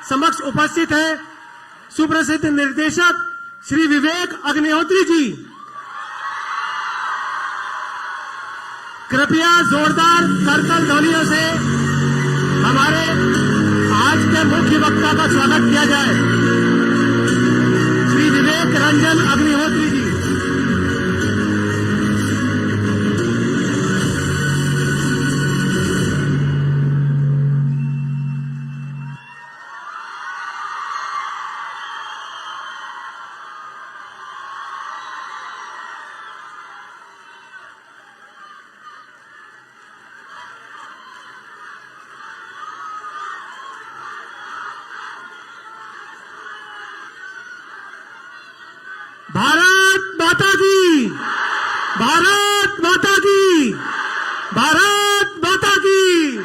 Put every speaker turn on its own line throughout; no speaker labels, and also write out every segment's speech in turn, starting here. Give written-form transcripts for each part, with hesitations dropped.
समक्ष उपस्थित हैं सुप्रसिद्ध निर्देशक श्री विवेक अग्निहोत्री जी। कृपया जोरदार करतल ध्वनियों से हमारे आज के मुख्य वक्ता का स्वागत किया जाए। श्री विवेक रंजन अग्निहोत्री जी। भारत माता की, भारत माता की, भारत माता की।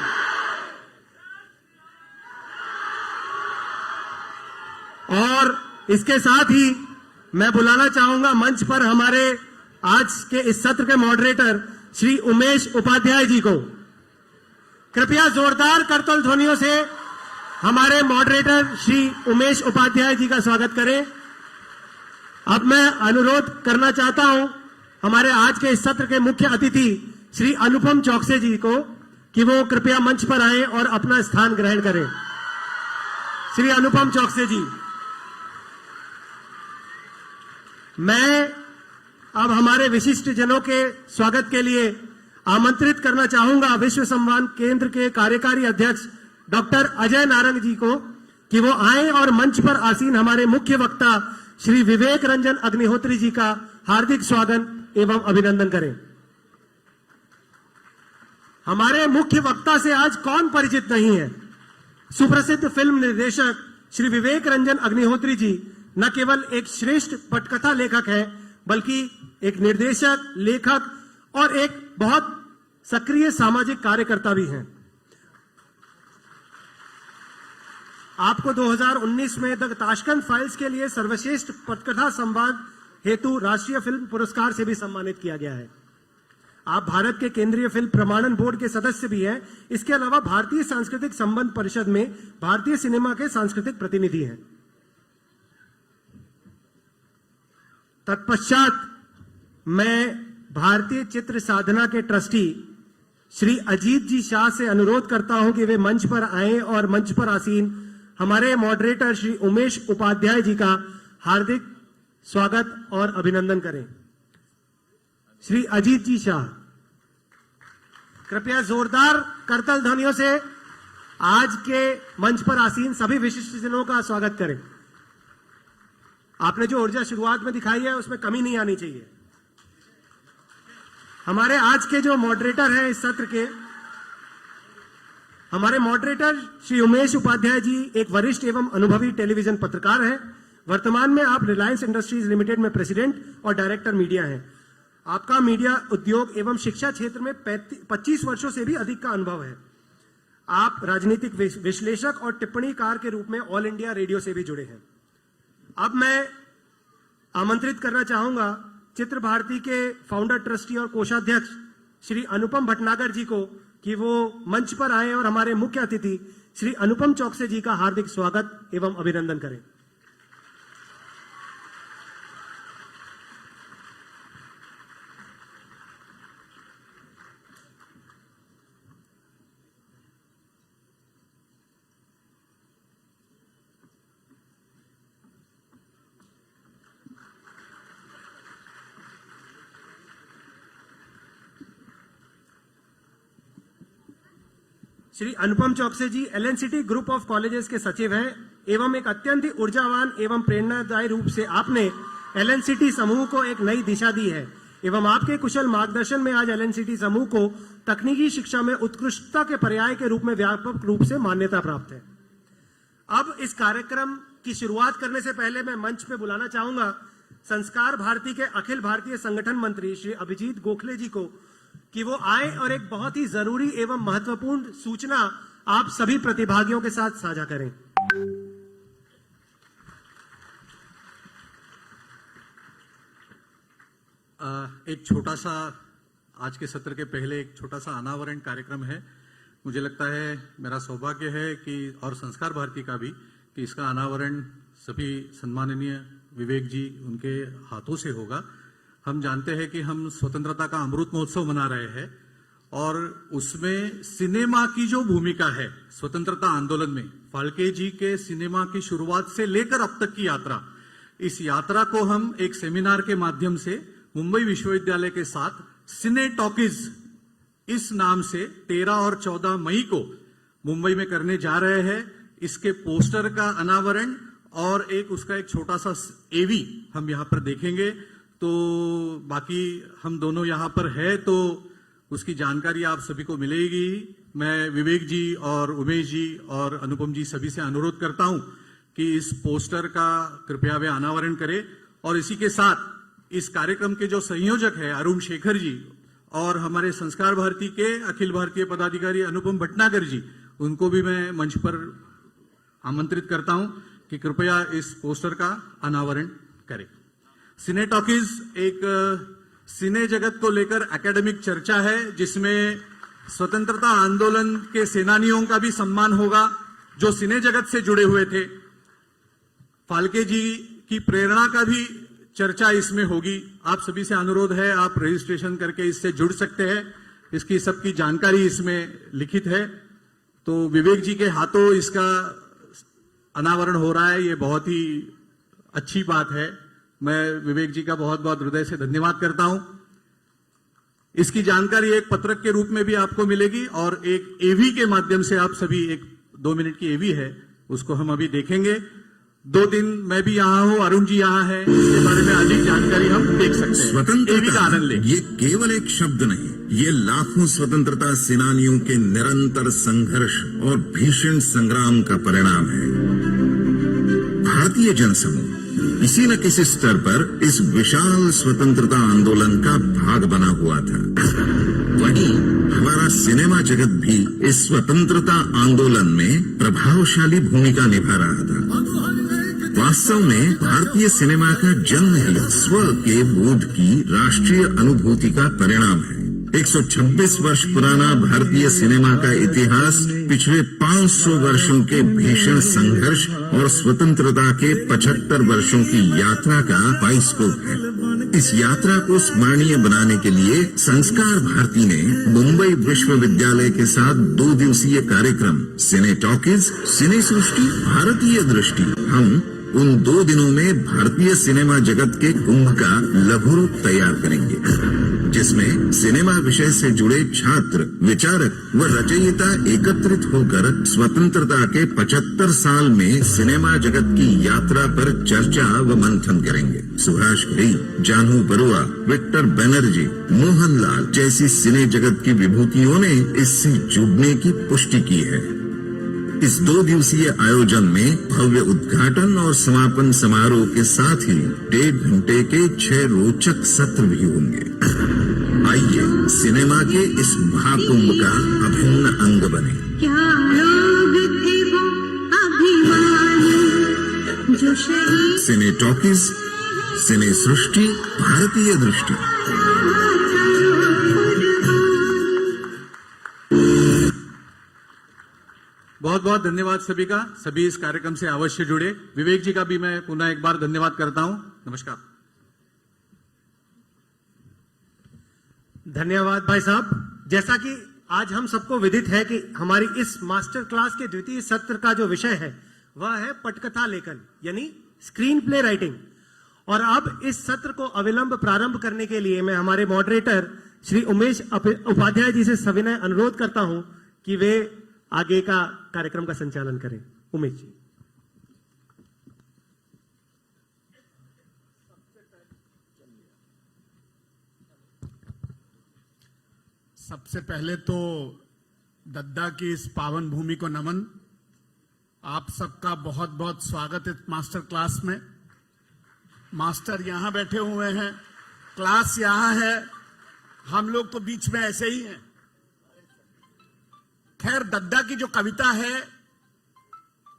और इसके साथ ही मैं बुलाना चाहूंगा मंच पर हमारे आज के इस सत्र के मॉडरेटर श्री उमेश उपाध्याय जी को। कृपया जोरदार करतल ध्वनियों से हमारे मॉडरेटर श्री उमेश उपाध्याय जी का स्वागत करें। अब मैं अनुरोध करना चाहता हूं हमारे आज के इस सत्र के मुख्य अतिथि श्री अनुपम चौकसे जी को कि वो कृपया मंच पर आएं और अपना स्थान ग्रहण करें। श्री अनुपम चौकसे जी। मैं अब हमारे विशिष्ट जनों के स्वागत के लिए आमंत्रित करना चाहूंगा विश्व संवाद केंद्र के कार्यकारी अध्यक्ष डॉक्टर अजय नारंग जी को कि वो आए और मंच पर आसीन हमारे मुख्य वक्ता श्री विवेक रंजन अग्निहोत्री जी का हार्दिक स्वागत एवं अभिनंदन करें। हमारे मुख्य वक्ता से आज कौन परिचित नहीं है। सुप्रसिद्ध फिल्म निर्देशक श्री विवेक रंजन अग्निहोत्री जी न केवल एक श्रेष्ठ पटकथा लेखक है बल्कि एक निर्देशक, लेखक और एक बहुत सक्रिय सामाजिक कार्यकर्ता भी हैं। आपको 2019 में द ताशकंद फाइल्स के लिए सर्वश्रेष्ठ पटकथा संवाद हेतु राष्ट्रीय फिल्म पुरस्कार से भी सम्मानित किया गया है। आप भारत के केंद्रीय फिल्म प्रमाणन बोर्ड के सदस्य भी हैं। इसके अलावा भारतीय सांस्कृतिक संबंध परिषद में भारतीय सिनेमा के सांस्कृतिक प्रतिनिधि हैं। तत्पश्चात मैं भारतीय चित्र साधना के ट्रस्टी श्री अजीत जी शाह से अनुरोध करता हूं कि वे मंच पर आएं और मंच पर आसीन हमारे मॉडरेटर श्री उमेश उपाध्याय जी का हार्दिक स्वागत और अभिनंदन करें। श्री अजीत जी शाह, कृपया जोरदार करतल ध्वनियों से आज के मंच पर आसीन सभी विशिष्टजनों का स्वागत करें। आपने जो ऊर्जा शुरुआत में दिखाई है उसमें कमी नहीं आनी चाहिए। हमारे आज के जो मॉडरेटर हैं इस सत्र के, हमारे मॉडरेटर श्री उमेश उपाध्याय जी एक वरिष्ठ एवं अनुभवी टेलीविजन पत्रकार हैं। वर्तमान में आप रिलायंस इंडस्ट्रीज लिमिटेड में प्रेसिडेंट और डायरेक्टर मीडिया हैं। आपका मीडिया उद्योग एवं शिक्षा क्षेत्र में 25 वर्षों से भी अधिक का अनुभव है। आप राजनीतिक विश्लेषक और टिप्पणीकार के रूप में ऑल इंडिया रेडियो से भी जुड़े हैं। अब मैं आमंत्रित करना चाहूंगा चित्र भारती के फाउंडर, ट्रस्टी और कोषाध्यक्ष श्री अनुपम भटनागर जी को कि वो मंच पर आए और हमारे मुख्य अतिथि श्री अनुपम चौकसे जी का हार्दिक स्वागत एवं अभिनंदन करें। श्री अनुपम चौकसे जी एलएनसीटी ग्रुप ऑफ कॉलेजेस के सचिव हैं एवं एक अत्यंत ही ऊर्जावान एवं प्रेरणादायी रूप से आपने एलएनसीटी समूह को एक नई दिशा दी है एवं आपके कुशल मार्गदर्शन में आज एलएनसीटी समूह को तकनीकी शिक्षा में उत्कृष्टता के पर्याय के रूप में व्यापक रूप से मान्यता प्राप्त है। अब इस कार्यक्रम की शुरुआत करने से पहले मैं मंच पे बुलाना चाहूंगा संस्कार भारती के अखिल भारतीय संगठन मंत्री श्री अभिजीत गोखले जी को कि वो आए और एक बहुत ही जरूरी एवं महत्वपूर्ण सूचना आप सभी प्रतिभागियों के साथ साझा करें।
एक छोटा सा आज के सत्र के पहले एक छोटा सा अनावरण कार्यक्रम है। मुझे लगता है, मेरा सौभाग्य है कि और संस्कार भारती का भी कि इसका अनावरण सभी सम्माननीय विवेक जी उनके हाथों से होगा। हम जानते हैं कि हम स्वतंत्रता का अमृत महोत्सव मना रहे हैं और उसमें सिनेमा की जो भूमिका है स्वतंत्रता आंदोलन में, फाल्के जी के सिनेमा की शुरुआत से लेकर अब तक की यात्रा, इस यात्रा को हम एक सेमिनार के माध्यम से मुंबई विश्वविद्यालय के साथ सिने टॉकीज इस नाम से 13 और 14 मई को मुंबई में करने जा रहे हैं। इसके पोस्टर का अनावरण और उसका एक छोटा सा एवी हम यहाँ पर देखेंगे। तो बाकी हम दोनों यहाँ पर है तो उसकी जानकारी आप सभी को मिलेगी। मैं विवेक जी और उमेश जी और अनुपम जी सभी से अनुरोध करता हूं कि इस पोस्टर का कृपया वे अनावरण करें और इसी के साथ इस कार्यक्रम के जो संयोजक है अरुण शेखर जी और हमारे संस्कार भारती के अखिल भारतीय पदाधिकारी अनुपम भटनागर जी, उनको भी मैं मंच पर आमंत्रित करता हूं कि कृपया इस पोस्टर का अनावरण करें। सिने टॉकीज एक सिने जगत को लेकर एकेडमिक चर्चा है जिसमें स्वतंत्रता आंदोलन के सेनानियों का भी सम्मान होगा जो सिने जगत से जुड़े हुए थे। फाल्के जी की प्रेरणा का भी चर्चा इसमें होगी। आप सभी से अनुरोध है, आप रजिस्ट्रेशन करके इससे जुड़ सकते हैं। इसकी सबकी जानकारी इसमें लिखित है। तो विवेक जी के हाथों इसका अनावरण हो रहा है, ये बहुत ही अच्छी बात है। मैं विवेक जी का बहुत बहुत हृदय से धन्यवाद करता हूं। इसकी जानकारी एक पत्रक के रूप में भी आपको मिलेगी और एक एवी के माध्यम से आप सभी, एक 2 मिनट की एवी है, उसको हम अभी देखेंगे। 2 दिन मैं भी यहाँ हूँ, अरुण जी यहाँ है, इसके बारे में अधिक जानकारी हम देख सकते हैं।
स्वतंत्रता
का आनंद ले।
ये केवल एक शब्द नहीं, ये लाखों स्वतंत्रता सेनानियों के निरंतर संघर्ष और भीषण संग्राम का परिणाम है। भारतीय जनसमूह किसी न किसी स्तर पर इस विशाल स्वतंत्रता आंदोलन का भाग बना हुआ था। वहीं हमारा सिनेमा जगत भी इस स्वतंत्रता आंदोलन में प्रभावशाली भूमिका निभा रहा था। वास्तव में भारतीय सिनेमा का जन्म ही स्व के बोध की राष्ट्रीय अनुभूति का परिणाम है। 126 वर्ष पुराना भारतीय सिनेमा का इतिहास पिछले 500 वर्षों के भीषण संघर्ष और स्वतंत्रता के 75 वर्षों की यात्रा का बाइस्कोप है। इस यात्रा को स्मरणीय बनाने के लिए संस्कार भारती ने मुंबई विश्वविद्यालय के साथ 2 दिवसीय कार्यक्रम सिने टॉकीज, सिने सृष्टि, भारतीय दृष्टि, हम उन 2 दिनों में भारतीय सिनेमा जगत के कुंभ का लघु रूप तैयार करेंगे, जिसमें सिनेमा विषय से जुड़े छात्र, विचारक व रचयिता एकत्रित होकर स्वतंत्रता के 75 साल में सिनेमा जगत की यात्रा पर चर्चा व मंथन करेंगे। सुभाष घई, जानू बरुआ, विक्टर बनर्जी, मोहनलाल जैसी सिने जगत की विभूतियों ने इससे जुड़ने की पुष्टि की है। इस 2 दिवसीय आयोजन में भव्य उद्घाटन और समापन समारोह के साथ ही 1.5 घंटे के 6 रोचक सत्र भी होंगे। आइए सिनेमा के इस महाकुंभ का अभिन्न अंग बने।
क्या लोग थे वो अभिमानी जो शहीद
सिने टॉकीज, सिने सृष्टि, भारतीय दृष्टि।
बहुत बहुत धन्यवाद सभी का। सभी इस कार्यक्रम से अवश्य जुड़े। विवेक जी का भी मैं पुनः एक बार धन्यवाद करता हूं। नमस्कार।
धन्यवाद भाई साहब। जैसा कि आज हम सबको विदित है कि हमारी इस मास्टर क्लास के द्वितीय सत्र का जो विषय है वह है पटकथा लेखन यानी स्क्रीन प्ले राइटिंग। और अब इस सत्र को अविलंब प्रारंभ करने के लिए मैं हमारे मॉडरेटर श्री उमेश उपाध्याय जी से सविनय अनुरोध करता हूं कि वे आगे का कार्यक्रम का संचालन करें। उमेश जी।
सबसे पहले तो दद्दा की इस पावन भूमि को नमन। आप सबका बहुत बहुत स्वागत है मास्टर क्लास में। मास्टर यहां बैठे हुए हैं, क्लास यहां है, हम लोग तो बीच में ऐसे ही हैं। खैर, दद्दा की जो कविता है,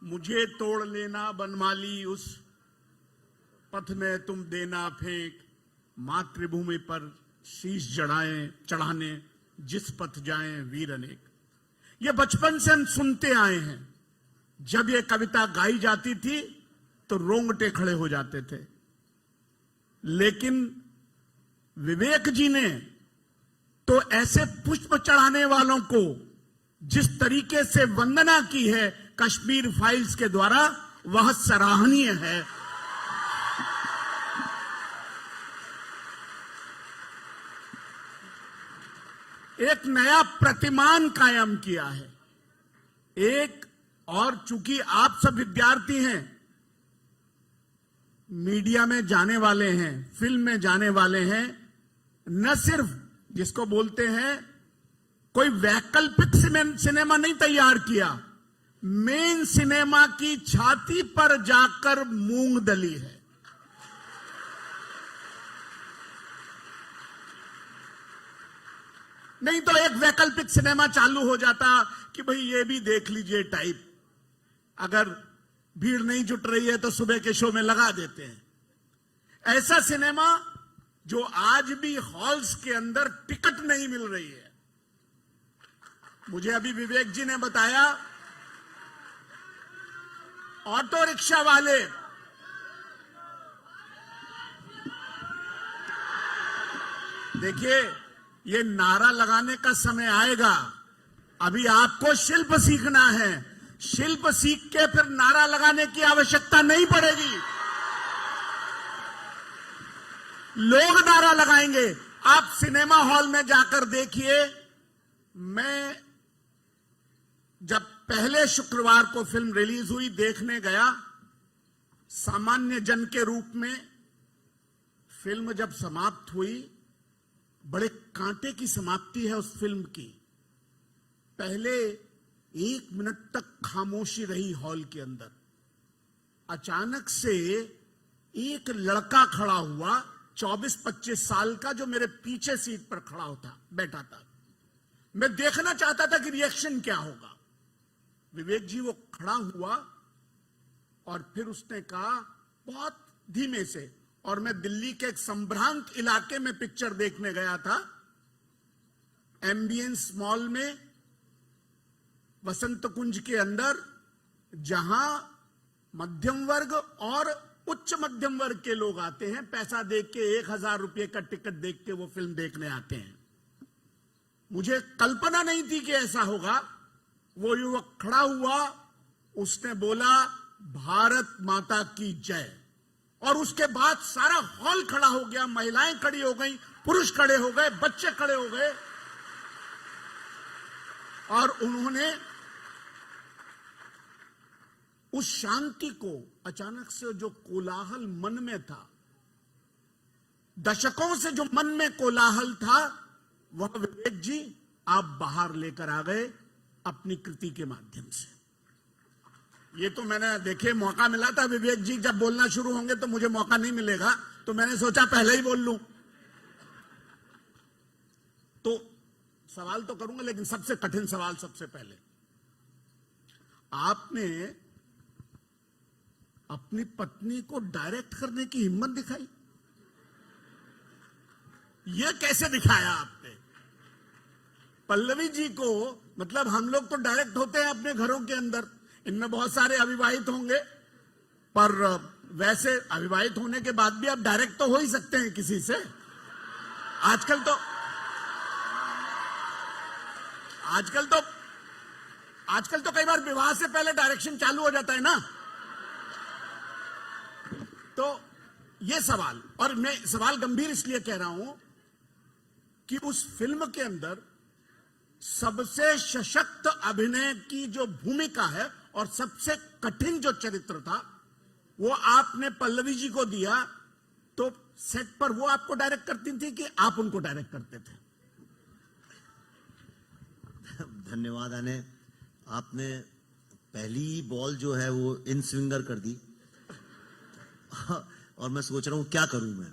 मुझे तोड़ लेना बनमाली उस पथ में तुम देना फेंक, मातृभूमि पर शीश चढ़ाने जिस पथ जाएं वीर अनेक। ये बचपन से हम सुनते आए हैं। जब ये कविता गाई जाती थी तो रोंगटे खड़े हो जाते थे। लेकिन विवेक जी ने तो ऐसे पुष्प चढ़ाने वालों को जिस तरीके से वंदना की है कश्मीर फाइल्स के द्वारा, वह सराहनीय है। एक नया प्रतिमान कायम किया है। एक और चूंकि आप सब विद्यार्थी हैं, मीडिया में जाने वाले हैं, फिल्म में जाने वाले हैं, न सिर्फ जिसको बोलते हैं कोई वैकल्पिक सिनेमा नहीं तैयार किया, मेन सिनेमा की छाती पर जाकर मूंग दली है। नहीं तो एक वैकल्पिक सिनेमा चालू हो जाता कि भाई ये भी देख लीजिए टाइप, अगर भीड़ नहीं जुट रही है तो सुबह के शो में लगा देते हैं। ऐसा सिनेमा जो आज भी हॉल्स के अंदर टिकट नहीं मिल रही है। मुझे अभी विवेक जी ने बताया, ऑटो रिक्शा वाले देखिए, ये नारा लगाने का समय आएगा। अभी आपको शिल्प सीखना है, शिल्प सीख के फिर नारा लगाने की आवश्यकता नहीं पड़ेगी। लोग नारा लगाएंगे। आप सिनेमा हॉल में जाकर देखिए। मैं जब पहले शुक्रवार को फिल्म रिलीज हुई देखने गया, सामान्य जन के रूप में, फिल्म जब समाप्त हुई, बड़े कांटे की समाप्ति है उस फिल्म की। पहले 1 मिनट तक खामोशी रही हॉल के अंदर। अचानक से एक लड़का खड़ा हुआ, 24-25 साल का, जो मेरे पीछे सीट पर खड़ा होता बैठा था। मैं देखना चाहता था कि रिएक्शन क्या होगा। विवेक जी वो खड़ा हुआ और फिर उसने कहा बहुत धीमे से, और मैं दिल्ली के एक संभ्रांत इलाके में पिक्चर देखने गया था, एम्बियंस मॉल में, वसंत कुंज के अंदर, जहां मध्यम वर्ग और उच्च मध्यम वर्ग के लोग आते हैं, पैसा देख के 1000 रुपए का टिकट देख के वो फिल्म देखने आते हैं। मुझे कल्पना नहीं थी कि ऐसा होगा। वो युवक खड़ा हुआ, उसने बोला भारत माता की जय, और उसके बाद सारा हॉल खड़ा हो गया, महिलाएं खड़ी हो गई, पुरुष खड़े हो गए, बच्चे खड़े हो गए, और उन्होंने उस शांति को, अचानक से जो कोलाहल मन में था, दशकों से जो मन में कोलाहल था, वह विवेक जी आप बाहर लेकर आ गए अपनी कृति के माध्यम से। ये तो मैंने देखे, मौका मिला था। विवेक जी जब बोलना शुरू होंगे तो मुझे मौका नहीं मिलेगा, तो मैंने सोचा पहले ही बोल लूं। तो सवाल तो करूंगा, लेकिन सबसे कठिन सवाल सबसे पहले, आपने अपनी पत्नी को डायरेक्ट करने की हिम्मत दिखाई। यह कैसे दिखाया आपने? पल्लवी जी को, मतलब हम लोग तो डायरेक्ट होते हैं अपने घरों के अंदर, इनमें बहुत सारे अविवाहित होंगे, पर वैसे अविवाहित होने के बाद भी आप डायरेक्ट तो हो ही सकते हैं किसी से। आजकल तो कई बार विवाह से पहले डायरेक्शन चालू हो जाता है ना। तो ये सवाल, और मैं सवाल गंभीर इसलिए कह रहा हूं कि उस फिल्म के अंदर सबसे सशक्त अभिनय की जो भूमिका है और सबसे कठिन जो चरित्र था, वो आपने पल्लवी जी को दिया। तो सेट पर वो आपको डायरेक्ट करती थी कि आप उनको डायरेक्ट करते थे?
धन्यवाद आने, आपने पहली बॉल जो है वो इन स्विंगर कर दी और मैं सोच रहा हूं क्या करूं मैं।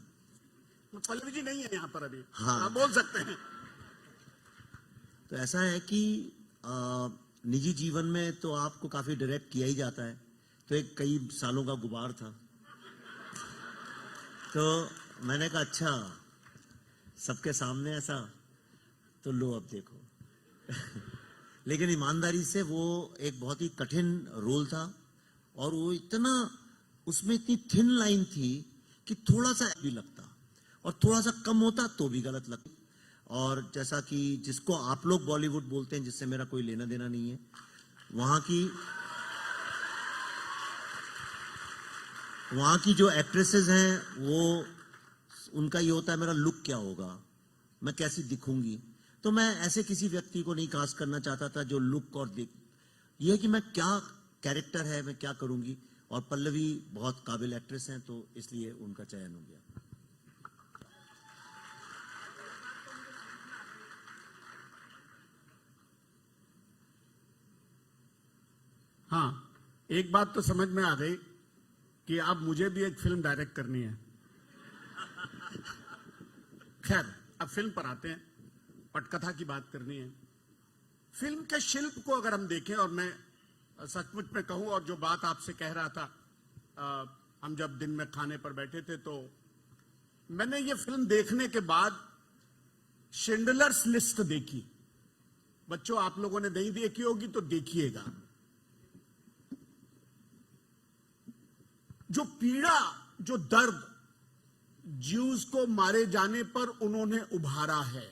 पल्लवी जी नहीं है यहां पर अभी।
हाँ।
आप बोल सकते हैं।
तो ऐसा है कि निजी जीवन में तो आपको काफी डायरेक्ट किया ही जाता है, तो एक कई सालों का गुबार था। तो मैंने कहा अच्छा सबके सामने ऐसा, तो लो अब देखो। लेकिन ईमानदारी से वो एक बहुत ही कठिन रोल था और वो इतना, उसमें इतनी थिन लाइन थी कि थोड़ा सा भी लगता और थोड़ा सा कम होता तो भी गलत लगता। और जैसा कि जिसको आप लोग बॉलीवुड बोलते हैं, जिससे मेरा कोई लेना देना नहीं है, वहां की जो एक्ट्रेसेस हैं वो, उनका ये होता है मेरा लुक क्या होगा, मैं कैसी दिखूंगी। तो मैं ऐसे किसी व्यक्ति को नहीं कास्ट करना चाहता था जो लुक और दिख, ये है कि मैं क्या कैरेक्टर है, मैं क्या करूंगी। और पल्लवी बहुत काबिल एक्ट्रेस हैं, तो इसलिए उनका चयन हो गया।
हाँ, एक बात तो समझ में आ गई कि अब मुझे भी एक फिल्म डायरेक्ट करनी है। खैर, अब फिल्म पर आते हैं। पटकथा की बात करनी है। फिल्म के शिल्प को अगर हम देखें, और मैं सचमुच में कहूं, और जो बात आपसे कह रहा था, हम जब दिन में खाने पर बैठे थे तो मैंने ये फिल्म देखने के बाद शिंडलर्स लिस्ट देखी। बच्चों, आप लोगों ने नहीं देखी होगी तो देखिएगा। जो पीड़ा, जो दर्द ज्यूज को मारे जाने पर उन्होंने उभारा है,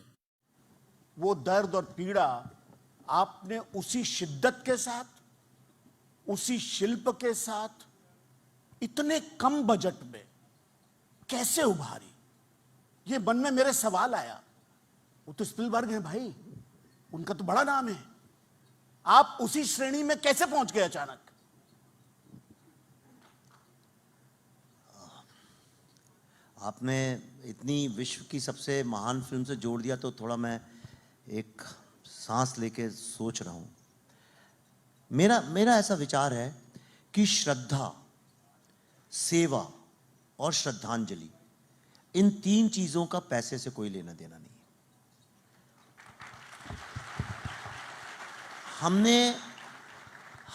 वो दर्द और पीड़ा आपने उसी शिद्दत के साथ, उसी शिल्प के साथ, इतने कम बजट में कैसे उभारी, ये मन में मेरे सवाल आया। वो तो स्पिलबर्ग हैं भाई, उनका तो बड़ा नाम है, आप उसी श्रेणी में कैसे पहुंच गए अचानक?
आपने इतनी विश्व की सबसे महान फिल्म से जोड़ दिया तो थोड़ा मैं एक सांस लेके सोच रहा हूं। मेरा ऐसा विचार है कि श्रद्धा, सेवा और श्रद्धांजलि, इन तीन चीजों का पैसे से कोई लेना देना नहीं है।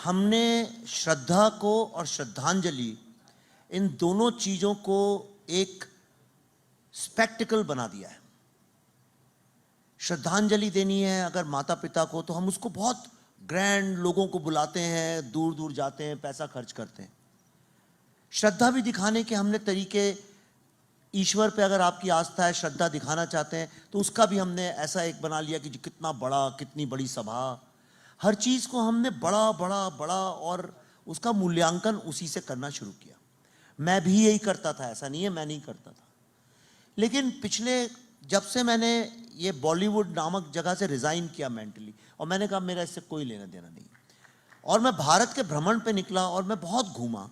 हमने श्रद्धा को और श्रद्धांजलि, इन दोनों चीजों को एक स्पेक्टिकल बना दिया है। श्रद्धांजलि देनी है अगर माता पिता को, तो हम उसको बहुत ग्रैंड लोगों को बुलाते हैं, दूर दूर जाते हैं, पैसा खर्च करते हैं। श्रद्धा भी दिखाने के हमने तरीके, ईश्वर पे अगर आपकी आस्था है, श्रद्धा दिखाना चाहते हैं, तो उसका भी हमने ऐसा एक बना लिया कि कितना बड़ा, कितनी बड़ी सभा, हर चीज को हमने बड़ा बड़ा बड़ा, और उसका मूल्यांकन उसी से करना शुरू किया। मैं भी यही करता था, ऐसा नहीं है मैं नहीं करता था। लेकिन पिछले, जब से मैंने ये बॉलीवुड नामक जगह से रिजाइन किया मेंटली, और मैंने कहा मेरा इससे कोई लेना देना नहीं, और मैं भारत के भ्रमण पे निकला और मैं बहुत घूमा।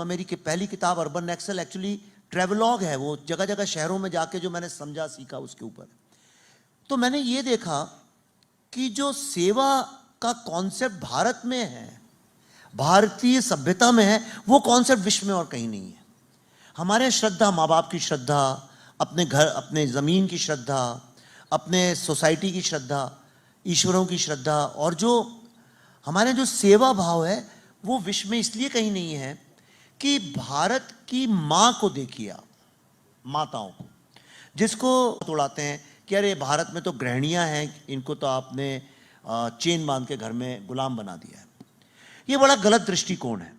मेरी पहली किताब अर्बन एक्सेल एक्चुअली ट्रेवलॉग है, वो जगह जगह शहरों में जाके जो मैंने समझा सीखा उसके ऊपर। तो मैंने ये देखा कि जो सेवा का कॉन्सेप्ट भारत में है, भारतीय सभ्यता में है, वो कॉन्सेप्ट विश्व में और कहीं नहीं है। हमारे श्रद्धा, माँ बाप की श्रद्धा, अपने घर, अपने जमीन की श्रद्धा, अपने सोसाइटी की श्रद्धा, ईश्वरों की श्रद्धा, और जो हमारे जो सेवा भाव है, वो विश्व में इसलिए कहीं नहीं है कि भारत की माँ को देखिए आप, माताओं को, जिसको तोड़ाते हैं कि अरे भारत में तो गृहिणियां हैं, इनको तो आपने चेन बांध के घर में गुलाम बना दिया है। ये बड़ा गलत दृष्टिकोण है।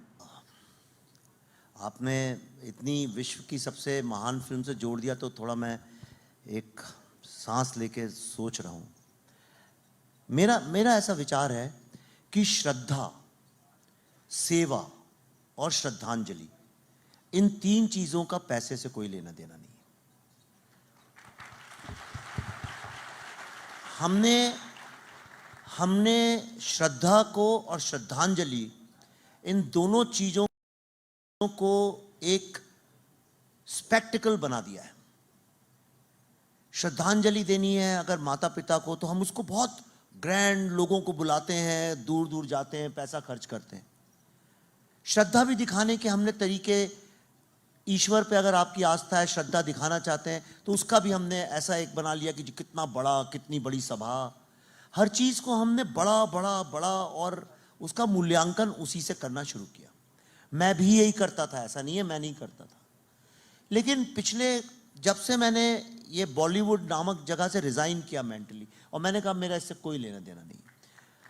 आपने इतनी विश्व की सबसे महान फिल्म से जोड़ दिया तो थोड़ा मैं एक सांस लेके सोच रहा हूं। मेरा ऐसा विचार है कि श्रद्धा, सेवा और श्रद्धांजलि, इन तीन चीजों का पैसे से कोई लेना देना नहीं है। हमने श्रद्धा को और श्रद्धांजलि, इन दोनों चीजों को एक स्पेक्टिकल बना दिया है। श्रद्धांजलि देनी है अगर माता पिता को, तो हम उसको बहुत ग्रैंड लोगों को बुलाते हैं, दूर दूर जाते हैं, पैसा खर्च करते हैं। श्रद्धा भी दिखाने के हमने तरीके, ईश्वर पे अगर आपकी आस्था है, श्रद्धा दिखाना चाहते हैं, तो उसका भी हमने ऐसा एक बना लिया कि कितना बड़ा, कितनी बड़ी सभा, हर चीज को हमने बड़ा बड़ा बड़ा, और उसका मूल्यांकन उसी से करना शुरू किया। मैं भी यही करता था, ऐसा नहीं है मैं नहीं करता था। लेकिन पिछले, जब से मैंने ये बॉलीवुड नामक जगह से रिजाइन किया मेंटली, और मैंने कहा मेरा इससे कोई लेना देना नहीं।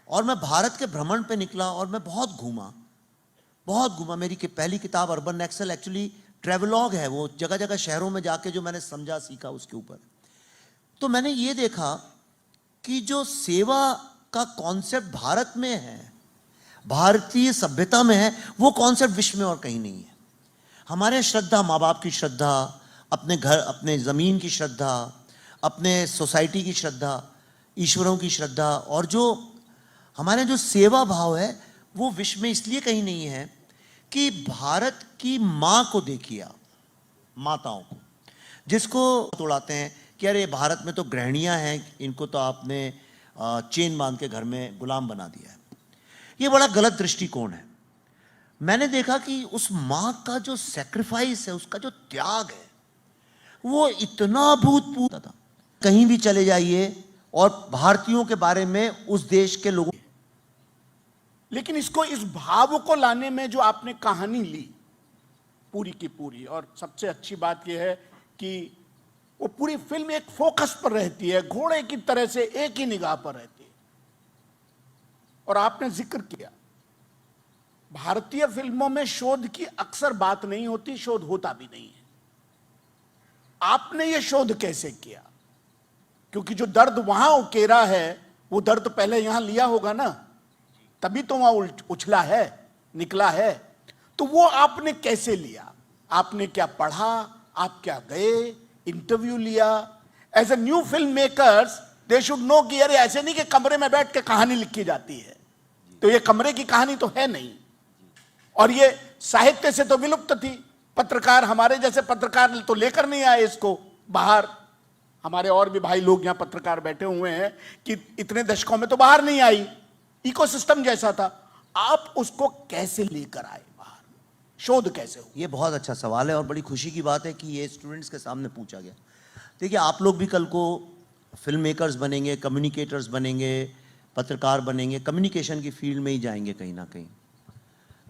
और मैं भारत के भ्रमण पे निकला और मैं बहुत घूमा। मेरी पहली किताब अर्बन एक्सेल एक्चुअली ट्रेवलॉग है, वो जगह जगह शहरों में जाके जो मैंने समझा सीखा उसके ऊपर। तो मैंने ये देखा कि जो सेवा का कॉन्सेप्ट भारत में है, भारतीय सभ्यता में है, वो कॉन्सेप्ट विश्व में और कहीं नहीं है। हमारे श्रद्धा, माँ बाप की श्रद्धा, अपने घर, अपने जमीन की श्रद्धा, अपने सोसाइटी की श्रद्धा, ईश्वरों की श्रद्धा, और जो हमारे जो सेवा भाव है वो विश्व में इसलिए कहीं नहीं है कि भारत की माँ को देखिए आप, माताओं को, जिसको तोड़ाते हैं कि अरे भारत में तो गृहिणियां हैं, इनको तो आपने चेन बांध के घर में गुलाम बना दिया है। ये बड़ा गलत दृष्टिकोण है। मैंने देखा कि उस माँ का जो सैक्रिफाइस है, उसका जो त्याग है, वो इतना अभूतपूर्व था। कहीं भी चले जाइए और भारतीयों के बारे में उस देश के लोगों,
लेकिन इसको, इस भाव को लाने में जो आपने कहानी ली पूरी की पूरी, और सबसे अच्छी बात यह है कि वो पूरी फिल्म एक फोकस पर रहती है, घोड़े की तरह से एक ही निगाह पर रहती है। और आपने जिक्र किया, भारतीय फिल्मों में शोध की अक्सर बात नहीं होती, शोध होता भी नहीं है। आपने ये शोध कैसे किया? क्योंकि जो दर्द वहां उकेरा है, वो दर्द पहले यहां लिया होगा ना, तभी तो वहां उछला है, निकला है। तो वो आपने कैसे लिया? आपने क्या पढ़ा? आप क्या गए, इंटरव्यू लिया? As a new film makers they should know कि अरे ऐसे नहीं कि कमरे में बैठ के कहानी लिखी जाती है। तो ये कमरे की कहानी तो है नहीं, और ये साहित्य से तो विलुप्त थी। पत्रकार, हमारे जैसे पत्रकार तो लेकर नहीं आए इसको बाहर। हमारे और भी भाई लोग यहां पत्रकार बैठे हुए हैं कि इतने दशकों में तो बाहर नहीं आई, इकोसिस्टम जैसा था। आप उसको कैसे लेकर आए बाहर? शोध कैसे हो?
ये बहुत अच्छा सवाल है और बड़ी खुशी की बात है कि ये स्टूडेंट्स के सामने पूछा गया। देखिए, आप लोग भी कल को फिल्म मेकर्स बनेंगे, कम्युनिकेटर्स बनेंगे, पत्रकार बनेंगे, कम्युनिकेशन की फील्ड में ही जाएंगे कहीं ना कहीं।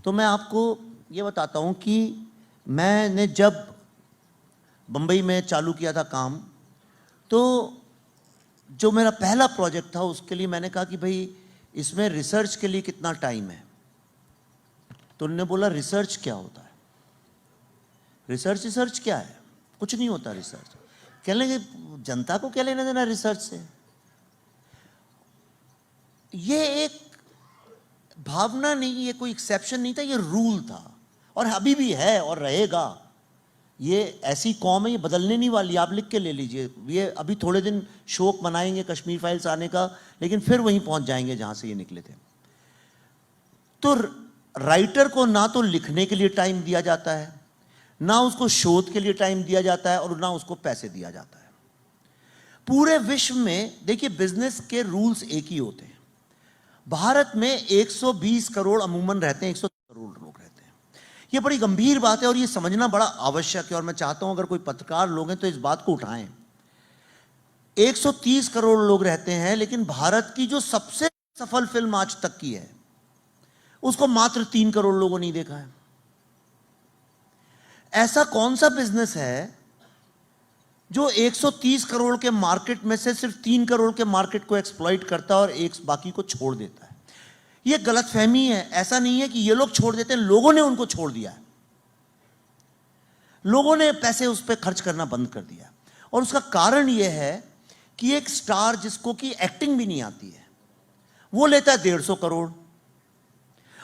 तो मैं आपको ये बताता हूँ कि मैंने जब बम्बई में चालू किया था काम, तो जो मेरा पहला प्रोजेक्ट था उसके लिए मैंने कहा कि भाई इसमें रिसर्च के लिए कितना टाइम है। तो उन्होंने बोला रिसर्च क्या होता है? रिसर्च क्या है? कुछ नहीं होता रिसर्च। कह लेंगे जनता को क्या लेना देना रिसर्च से? ये एक भावना नहीं, ये कोई एक्सेप्शन नहीं था, ये रूल था, और अभी भी है और रहेगा। ये ऐसी कौम है, ये बदलने नहीं वाली। आप लिख के ले लीजिए, ये अभी थोड़े दिन शोक मनाएंगे कश्मीर फाइल्स आने का, लेकिन फिर वहीं पहुंच जाएंगे जहां से ये निकले थे। तो राइटर को ना तो लिखने के लिए टाइम दिया जाता है, ना उसको शोध के लिए टाइम दिया जाता है, और ना उसको पैसे दिया जाता है। पूरे विश्व में देखिए, बिजनेस के रूल्स एक ही होते हैं। भारत में 120 करोड़ अमूमन रहते हैं, 100 करोड़ लोग रहते हैं। ये बड़ी गंभीर बात है और ये समझना बड़ा आवश्यक है, और मैं चाहता हूं अगर कोई पत्रकार लोग हैं तो इस बात को उठाएं। 130 करोड़ लोग रहते हैं, लेकिन भारत की जो सबसे सफल फिल्म आज तक की है उसको मात्र 3 करोड़ लोगों ने देखा है। ऐसा कौन सा बिजनेस है जो 130 करोड़ के मार्केट में से सिर्फ 3 करोड़ के मार्केट को एक्सप्लॉइट करता है और एक बाकी को छोड़ देता है? यह गलतफहमी है। ऐसा नहीं है कि ये लोग छोड़ देते हैं, लोगों ने उनको छोड़ दिया है। लोगों ने पैसे उस पर खर्च करना बंद कर दिया, और उसका कारण यह है कि एक स्टार जिसको कि एक्टिंग भी नहीं आती है, वो लेता है 150 करोड़,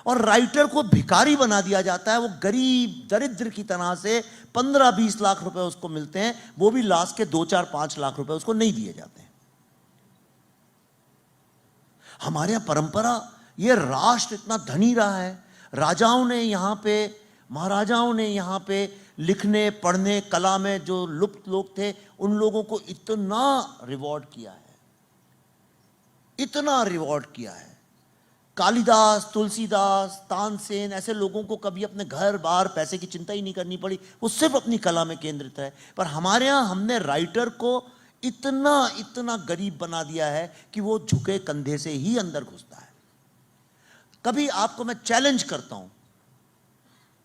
और राइटर को भिखारी बना दिया जाता है। वो गरीब दरिद्र की तरह से 15-20 लाख रुपए उसको मिलते हैं, वो भी लास्ट के 2-4-5 लाख रुपए उसको नहीं दिए जाते हैं। हमारे यहां परंपरा, ये राष्ट्र इतना धनी रहा है, राजाओं ने यहां पे, महाराजाओं ने यहां पे लिखने पढ़ने कला में जो लुप्त लोग थे, उन लोगों को इतना रिवॉर्ड किया है, इतना रिवॉर्ड किया है। कालिदास, तुलसीदास, तानसेन, ऐसे लोगों को कभी अपने घर बार पैसे की चिंता ही नहीं करनी पड़ी, वो सिर्फ अपनी कला में केंद्रित है। पर हमारे यहां हमने राइटर को इतना इतना गरीब बना दिया है कि वो झुके कंधे से ही अंदर घुसता है। कभी आपको मैं चैलेंज करता हूं,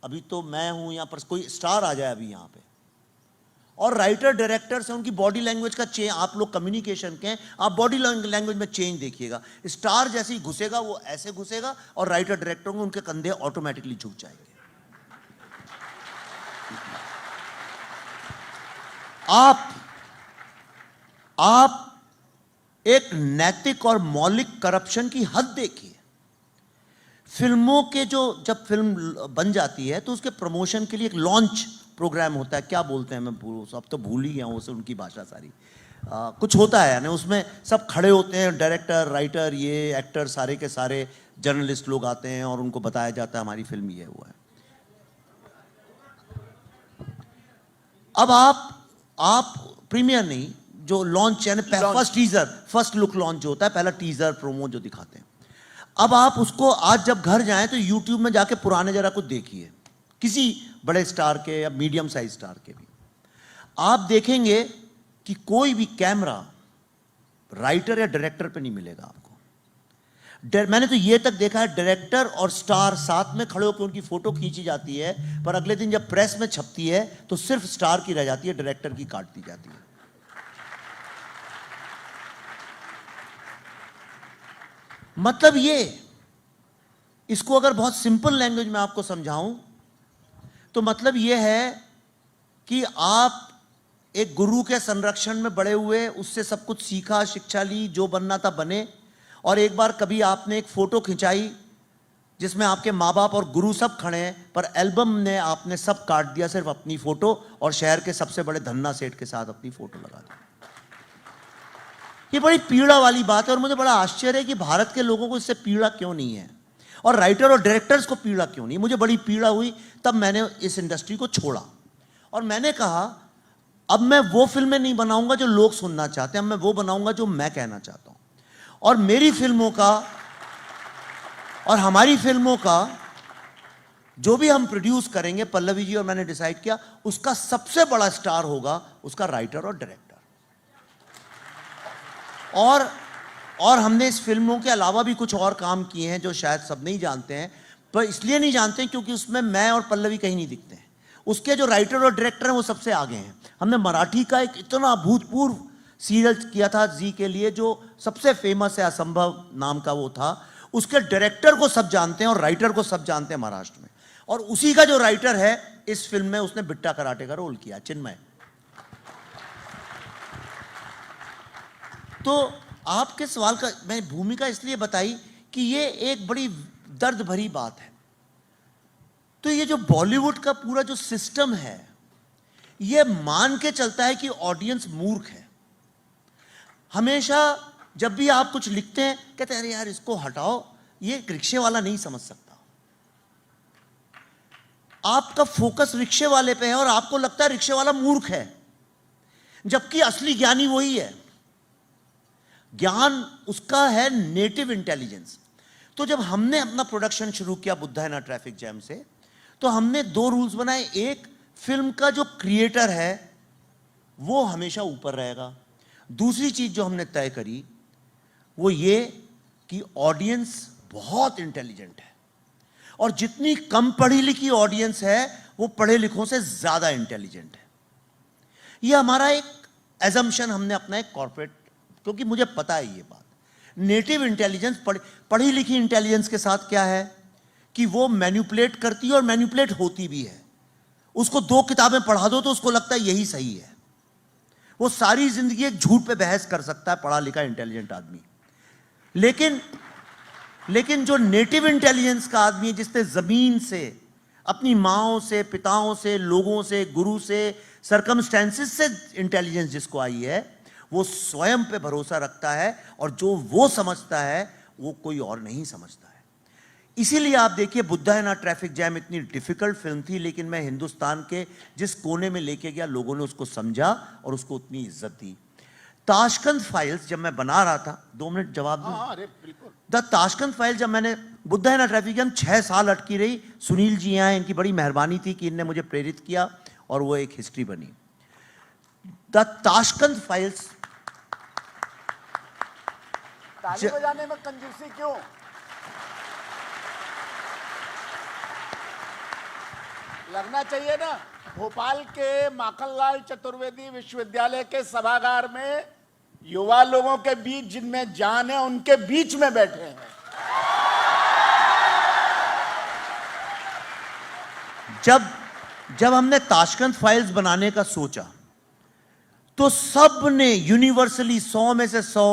अभी तो मैं हूं यहां पर, कोई स्टार आ जाए अभी यहां पे और राइटर डायरेक्टर्स हैं, उनकी बॉडी लैंग्वेज का चेंज, आप लोग कम्युनिकेशन के हैं, आप बॉडी लैंग्वेज में चेंज देखिएगा। स्टार जैसे ही घुसेगा वो ऐसे घुसेगा, और राइटर डायरेक्टर होंगे उनके कंधे ऑटोमेटिकली झुक जाएंगे। आप एक नैतिक और मौलिक करप्शन की हद देखिए। फिल्मों के जब फिल्म बन जाती है तो उसके प्रमोशन के लिए एक लॉन्च प्रोग्राम होता है, क्या बोलते हैं, मैं अब तो भूल ही गया हूँ उसे, उनकी भाषा सारी कुछ होता है, यानी उसमें सब खड़े होते हैं, डायरेक्टर, राइटर, ये एक्टर, सारे के सारे जर्नलिस्ट लोग आते हैं और उनको बताया जाता है हमारी फिल्म ये हुआ है। अब आप प्रीमियर नहीं, जो लॉन्च यानी first teaser, first look launch जो होता है, पहला टीजर प्रोमो जो दिखाते हैं, अब आप उसको आज जब घर जाएं तो यूट्यूब में जाके पुराने जरा कुछ देखिए, किसी बड़े स्टार के या मीडियम साइज स्टार के भी, आप देखेंगे कि कोई भी कैमरा राइटर या डायरेक्टर पे नहीं मिलेगा आपको। मैंने तो ये तक देखा है, डायरेक्टर और स्टार साथ में खड़े होकर उनकी फोटो खींची जाती है, पर अगले दिन जब प्रेस में छपती है तो सिर्फ स्टार की रह जाती है, डायरेक्टर की काट दी जाती है। मतलब ये, इसको अगर बहुत सिंपल लैंग्वेज में आपको समझाऊं तो मतलब ये है कि आप एक गुरु के संरक्षण में बड़े हुए, उससे सब कुछ सीखा, शिक्षा ली, जो बनना था बने, और एक बार कभी आपने एक फोटो खिंचाई जिसमें आपके माँ बाप और गुरु सब खड़े हैं, पर एल्बम ने आपने सब काट दिया, सिर्फ अपनी फोटो और शहर के सबसे बड़े धन्ना सेठ के साथ अपनी फोटो लगा दी। ये बड़ी पीड़ा वाली बात है, और मुझे बड़ा आश्चर्य है कि भारत के लोगों को इससे पीड़ा क्यों नहीं है, और राइटर और डायरेक्टर्स को पीड़ा क्यों नहीं। मुझे बड़ी पीड़ा हुई, तब मैंने इस इंडस्ट्री को छोड़ा और मैंने कहा अब मैं वो फिल्में नहीं बनाऊंगा जो लोग सुनना चाहते हैं, अब मैं वो बनाऊंगा जो मैं कहना चाहता हूं। और मेरी फिल्मों का और हमारी फिल्मों का जो भी हम प्रोड्यूस करेंगे, पल्लवी जी और मैंने डिसाइड किया, उसका सबसे बड़ा स्टार होगा उसका राइटर और डायरेक्टर। और हमने इस फिल्मों के अलावा भी कुछ और काम किए हैं जो शायद सब नहीं जानते हैं, पर इसलिए नहीं जानते हैं क्योंकि उसमें मैं और पल्लवी कहीं नहीं दिखते हैं। उसके जो राइटर और डायरेक्टर हैं वो सबसे आगे हैं। हमने मराठी का एक इतना अभूतपूर्व सीरियल किया था जी के लिए, जो सबसे फेमस है, असंभव नाम का वो था। उसके डायरेक्टर को सब जानते हैं और राइटर को सब जानते हैं महाराष्ट्र में, और उसी का जो राइटर है इस फिल्म में उसने बिट्टा कराटे का रोल किया, चिन्मय। तो आपके सवाल का मैं भूमिका इसलिए बताई कि ये एक बड़ी दर्द भरी बात है। तो ये जो बॉलीवुड का पूरा जो सिस्टम है, ये मान के चलता है कि ऑडियंस मूर्ख है। हमेशा जब भी आप कुछ लिखते हैं कहते हैं अरे यार इसको हटाओ, ये रिक्शे वाला नहीं समझ सकता। आपका फोकस रिक्शे वाले पे है और आपको लगता है रिक्शे वाला मूर्ख है, जबकि असली ज्ञानी वही है। ज्ञान उसका है नेटिव इंटेलिजेंस। तो जब हमने अपना प्रोडक्शन शुरू किया बुद्धा है ना ट्रैफिक जैम से, तो हमने दो रूल्स बनाए। एक, फिल्म का जो क्रिएटर है वो हमेशा ऊपर रहेगा। दूसरी चीज जो हमने तय करी वो ये कि ऑडियंस बहुत इंटेलिजेंट है, और जितनी कम पढ़ी लिखी ऑडियंस है वो पढ़े लिखों से ज्यादा इंटेलिजेंट है। ये हमारा एक एजम्पशन हमने अपना एक कॉर्पोरेट, क्योंकि मुझे पता है ये बात। नेटिव इंटेलिजेंस, पढ़ी लिखी इंटेलिजेंस के साथ क्या है कि वो मैनिपुलेट करती है और मैनिपुलेट होती भी है। उसको दो किताबें पढ़ा दो तो उसको लगता है यही सही है। वो सारी जिंदगी एक झूठ पे बहस कर सकता है पढ़ा लिखा इंटेलिजेंट आदमी। लेकिन जो नेटिव इंटेलिजेंस का आदमी है, जिसने जमीन से, अपनी माँओं से, पिताओं से, लोगों से, गुरु से, सरकमस्टेंसेस से इंटेलिजेंस जिसको आई है, वो स्वयं पे भरोसा रखता है, और जो वो समझता है वो कोई और नहीं समझता है। इसीलिए आप देखिए बुद्धा है ना ट्रैफिक जैम इतनी डिफिकल्ट फिल्म थी, लेकिन मैं हिंदुस्तान के जिस कोने में लेके गया लोगों ने उसको समझा और उसको उतनी इज्जत दी। ताशकंद फाइल्स जब मैं बना रहा था, 2 मिनट जवाब दूं?
अरे बिल्कुल।
द ताशकंद फाइल जब मैंने, बुद्धा है ना ट्रैफिक जैम 6 साल अटकी रही। सुनील जी यहाँ, इनकी बड़ी मेहरबानी थी कि इनने मुझे प्रेरित किया और वो एक हिस्ट्री बनी। द ताशकंद फाइल्स,
ताली बजाने में कंजूसी क्यों? लगना चाहिए ना। भोपाल के माखनलाल चतुर्वेदी विश्वविद्यालय के सभागार में युवा लोगों के बीच, जिनमें जान है, उनके बीच में बैठे हैं।
जब हमने ताशकंद फाइल्स बनाने का सोचा तो सब ने यूनिवर्सली 100 में से 100